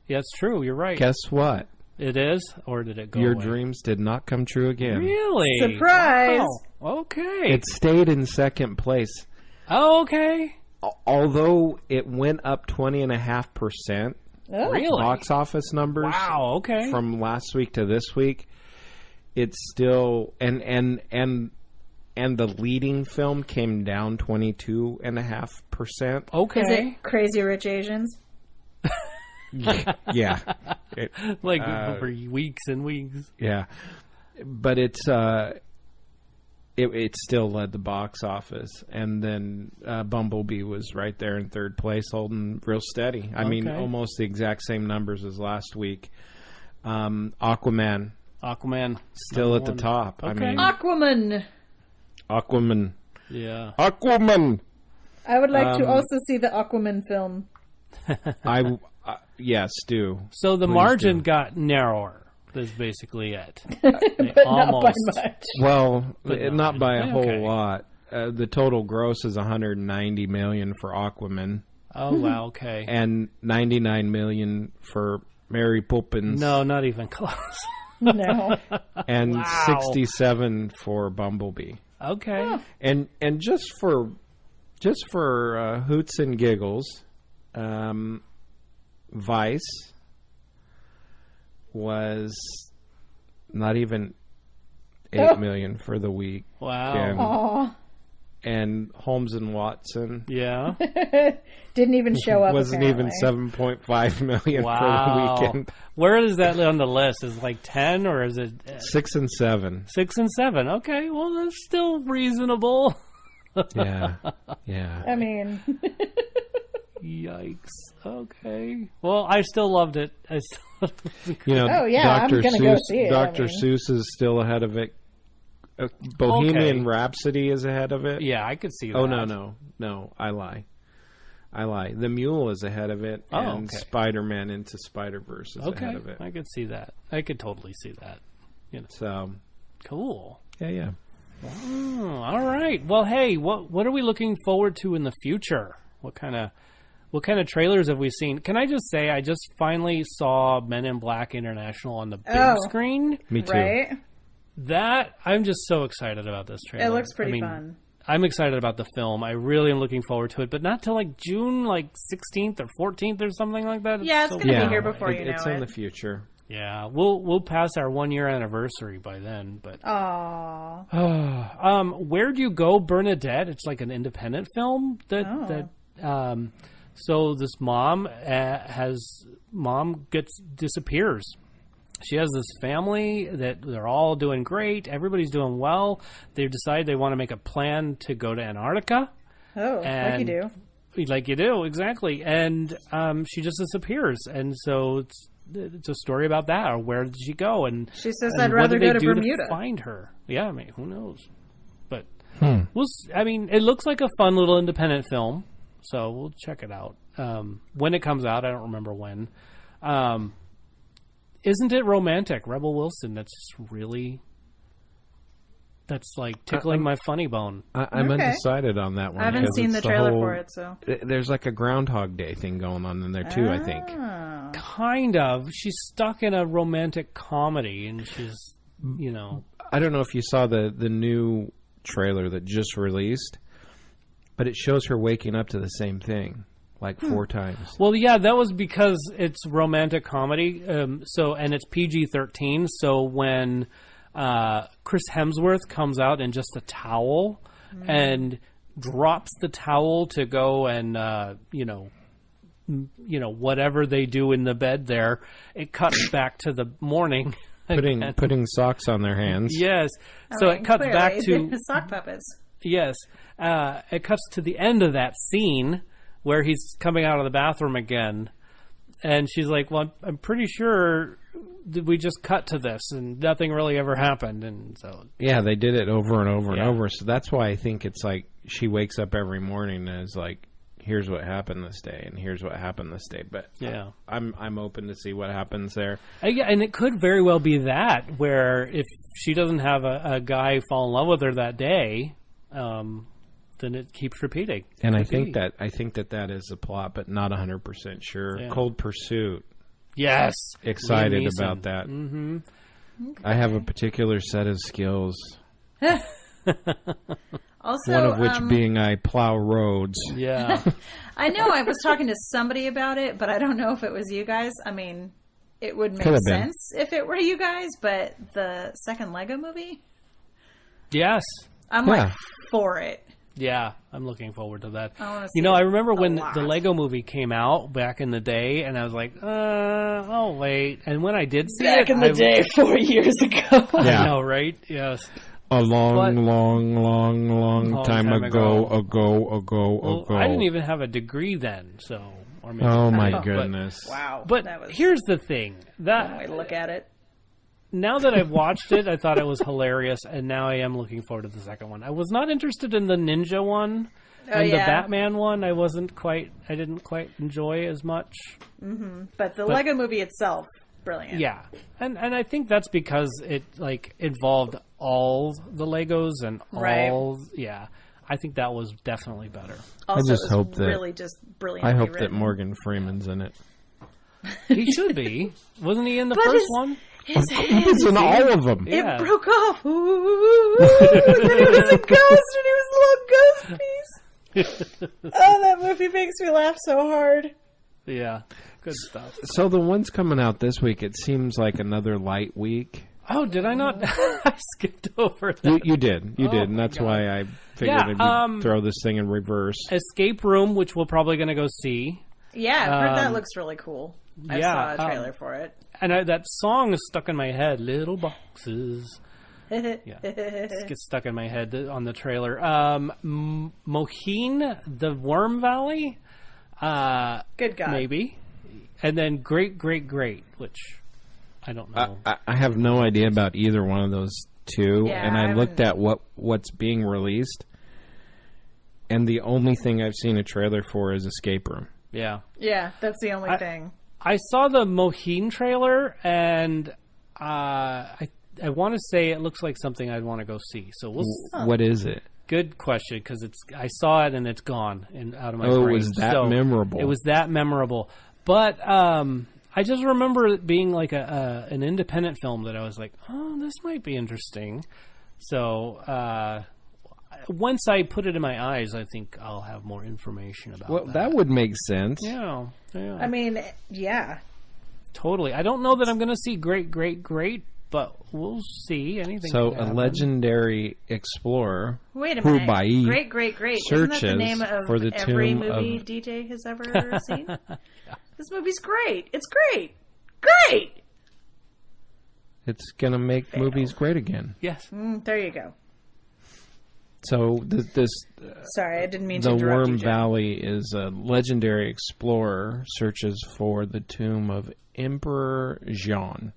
Yeah, it's true. You're right. Guess what? It is? Or did it go Your away? dreams did not come true again. Really? Surprise! Wow. Okay. It stayed in second place. Oh, okay. Although it went up 20.5%. Oh. Really? Box office numbers. Wow, okay. From last week to this week, it's still... And the leading film came down 22.5%. Okay. Is it Crazy Rich Asians? Yeah. For weeks and weeks. Yeah. But it still led the box office. And then Bumblebee was right there in third place, holding real steady. I mean, almost the exact same numbers as last week. Aquaman. Still at the top. Okay. I mean, Aquaman. Yeah. Aquaman. I would like to also see the Aquaman film. Yes, do. So the Please margin do. got narrower. That's basically it. But not by much. Well, But not by a whole okay. lot. The total gross is $190 million for Aquaman. Oh, wow, okay. And $99 million for Mary Poppins. No, not even close. No. And Wow. 67 for Bumblebee. Okay. And just for hoots and giggles, Vice was not even $8 million for the week. Wow. And Holmes and Watson Yeah. Didn't even show up. wasn't apparently. even $7.5 million Wow. for the weekend. Where is that on the list? Is it like 10 or is it 6 and 7. 6 and 7? Okay, well, that's still reasonable. Yeah. I mean, Yikes. Okay. Well, I still loved it. Oh, yeah, I'm Dr. gonna Seuss, go see it, Dr. I mean. Seuss is still ahead of it. Bohemian Okay. Rhapsody is ahead of it. Yeah, I could see that. Oh, no, I lie. The Mule is ahead of it, Oh, and okay. Spider-Man Into Spider-Verse is Okay, ahead of it. I could see that. I could totally see that. So, Cool. yeah. Oh, all right. Well, hey, what are we looking forward to in the future? What kind of trailers have we seen? Can I just say I just finally saw Men in Black International on the big screen? Me too. right? That I'm just so excited about this trailer. It looks pretty fun. I'm excited about the film. I really am looking forward to it, but not till like June 16th or 14th or something like that. Yeah, it's gonna be here before you know It's it. in the future. Yeah, we'll pass our 1-year anniversary by then. But aww. Where'd You Go, Bernadette? It's like an independent film so this mom disappears. She has this family that they're all doing great. Everybody's doing well. They decide they want to make a plan to go to Antarctica. Oh, like you do. Like you do, exactly. And she just disappears. And so it's a story about that. Or where did she go? And she says, I'd rather go to Bermuda. To find her. Yeah, I mean, who knows? But it looks like a fun little independent film. So we'll check it out. When it comes out, I don't remember when. Isn't it romantic? Rebel Wilson, that's like tickling my funny bone. I'm undecided on that one. I haven't seen the trailer for it, so. There's like a Groundhog Day thing going on in there, too, I think. Kind of. She's stuck in a romantic comedy, and she's, I don't know if you saw the new trailer that just released, but it shows her waking up to the same thing. Like 4 times. Well, yeah, that was because it's romantic comedy. And it's PG-13. So when Chris Hemsworth comes out in just a towel and drops the towel to go and whatever they do in the bed there, it cuts back to the morning. Putting socks on their hands. Yes. So it cuts back to sock puppets. Yes. It cuts to the end of that scene where he's coming out of the bathroom again, and she's like, well, I'm pretty sure that we just cut to this, and nothing really ever happened, and so... Yeah, they did it over and over and over, so that's why I think it's like she wakes up every morning and is like, here's what happened this day, and here's what happened this day, but yeah, I'm open to see what happens there. Yeah, and it could very well be that, where if she doesn't have a guy fall in love with her that day... then it keeps repeating. And I think that is the plot, but not 100% sure. Yeah. Cold Pursuit. Yes. Excited about that. Mm-hmm. Okay. I have a particular set of skills. Also, one of which being I plow roads. Yeah. I know I was talking to somebody about it, but I don't know if it was you guys. I mean, it would make sense if it were you guys, but the second Lego movie? Yes. I'm like for it. Yeah, I'm looking forward to that. I remember when the Lego movie came out back in the day, and I was like, oh, wait. And when I did see back in the day, 4 years ago. I know, right? Yes. A long time ago. I didn't even have a degree then, so... Or maybe my goodness. Wow. But here's the thing. One way to look at it. Now that I've watched it, I thought it was hilarious, and now I am looking forward to the second one. I was not interested in the ninja one, and the Batman one. I didn't quite enjoy as much. Mm-hmm. But the Lego movie itself, brilliant. Yeah, and I think that's because it involved all the Legos and all. Yeah, I think that was definitely better. Also, I just hope that really just brilliant. I hope that Morgan Freeman's in it. He should be. Wasn't he in the first one? He's in all of them. It broke off. Ooh, and then he was a ghost, and he was a little ghost piece. Oh, that movie makes me laugh so hard. Yeah, good stuff. So the ones coming out this week, it seems like another light week. Oh, did I not? I skipped over that. You did, and that's why I figured I'd throw this thing in reverse. Escape Room, which we're probably going to go see. Yeah, I've heard that looks really cool. I saw a trailer for it. And that song is stuck in my head. Little boxes. Yeah, it gets stuck in my head on the trailer. Moheen, the Worm Valley. Good God. Maybe. And then Great, which I don't know. I have no idea about either one of those two. Yeah, and I looked at what's being released. And the only thing I've seen a trailer for is Escape Room. Yeah. Yeah, that's the only thing. I saw the Moheen trailer, and I want to say it looks like something I'd want to go see. So what is it? Good question, because I saw it and it's gone out of my brain. Oh, it was that memorable. It was that memorable. But I just remember it being like an independent film that I was like, oh, this might be interesting. So once I put it in my eyes, I think I'll have more information about that. Well, that would make sense. Yeah. I mean, yeah. Totally. I don't know that I'm going to see Great, but we'll see. Anything. So can a happen. legendary explorer. Wait a minute. Hubai Great. Isn't searches that the name of for the every tomb movie of- DJ has ever seen? This movie's great. It's great. Great! It's going to make movies great again. Yes. There you go. So this Sorry, I didn't mean to the interrupt Worm you, Jeff. Valley is a legendary explorer searches for the tomb of Emperor Jean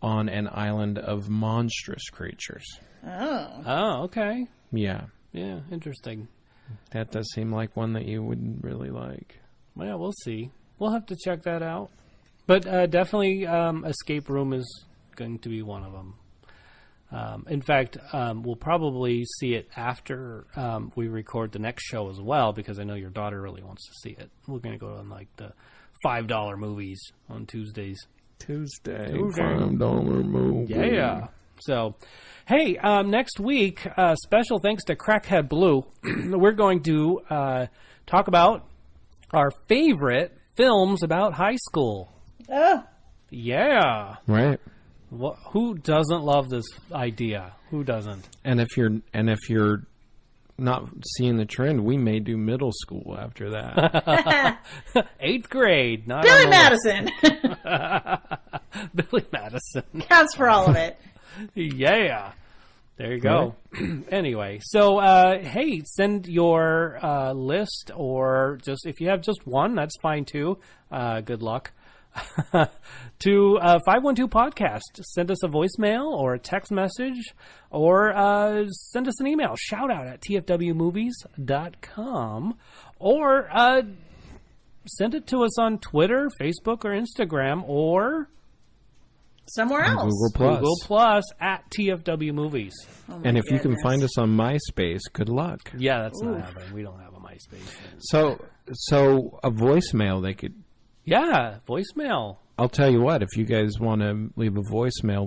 on an island of monstrous creatures. Oh, Okay. Yeah, Yeah, interesting. that does seem like one that you would really like. Well, we'll see. We'll have to check that out. But definitely Escape Room is going to be one of them. In fact, we'll probably see it after we record the next show as well, because I know your daughter really wants to see it. We're going to go on like the $5 movies on Tuesdays. Tuesday. $5 movie. Yeah. So, hey, next week, special thanks to Crackhead Blue, we're going to talk about our favorite films about high school. Oh, Yeah. Right. Who doesn't love this idea? Who doesn't? And if you're not seeing the trend, we may do middle school after that. 8th grade. Not Billy on the Madison list. Billy Madison. counts for all of it. Yeah. There you go. Anyway, so, hey, send your list, or just if you have just one, that's fine too. Good luck. To 512-podcast. Send us a voicemail or a text message, or send us an email. Shout out at tfwmovies.com, or send it to us on Twitter, Facebook, or Instagram, or Somewhere else. Google Plus. at TFW Movies. Oh, And my if you can goodness. find us on MySpace, good luck. Yeah, that's not happening. We don't have a MySpace. So a voicemail they could. Yeah, voicemail. I'll tell you what, if you guys want to leave a voicemail,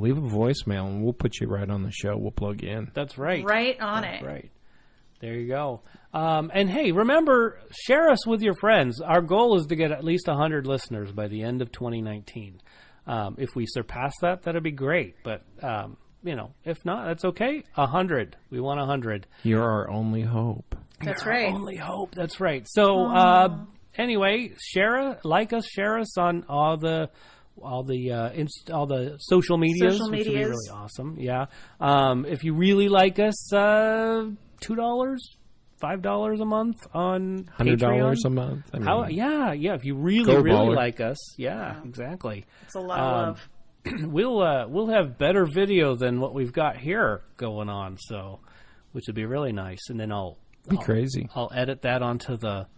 and we'll put you right on the show. We'll plug you in. That's right. Right on That's it. right. There you go. And hey, remember, share us with your friends. Our goal is to get at least 100 listeners by the end of 2019. If we surpass that, that'd be great. But, if not, that's okay. 100. We want 100. You're our only hope. That's Our right. only hope. That's right. So, anyway, share us on all the social medias, Social which would be medias. really awesome. Yeah. If you really like us, $2, $5 a month on $100 Patreon. a month. I mean, Yeah. If you really, Go really baller. like us, exactly. It's a lot of love. We'll have better video than what we've got here going on, so which would be really nice. And then I'll crazy. I'll edit that onto the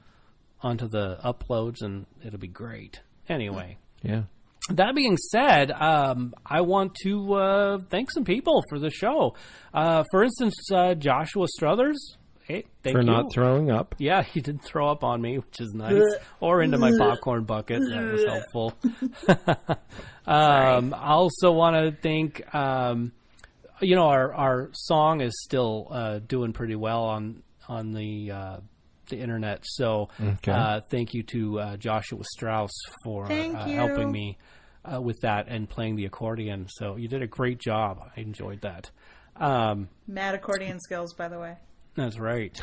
uploads, and it'll be great. Anyway, Yeah. that being said, I want to thank some people for the show. For instance, Joshua Struthers. Hey, thank For you. not throwing up. Yeah, he didn't throw up on me, which is nice. Or into my popcorn bucket. That was helpful. I also want to thank, our song is still doing pretty well on the internet. So thank you to Joshua Strauss for helping me with that and playing the accordion. So you did a great job. I enjoyed that. Mad accordion skills, by the way. That's right.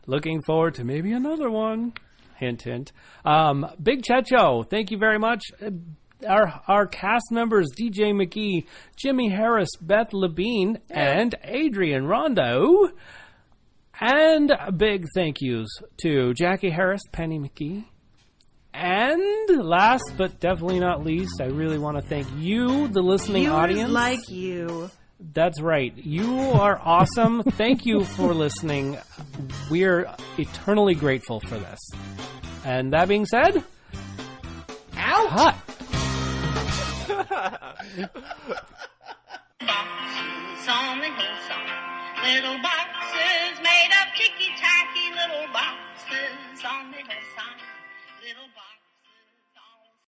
Looking forward to maybe another one. Hint, hint. Big Checho, thank you very much. Our cast members, DJ McGee, Jimmy Harris, Beth Labine, and Adrian Rondo. And big thank yous to Jackie Harris, Penny McGee. And last but definitely not least, I really want to thank you, the listening audience. Like you. That's right. You are awesome. Thank you for listening. We're eternally grateful for this. And that being said, Out. hot. Boxes on the hillside, little boxes made of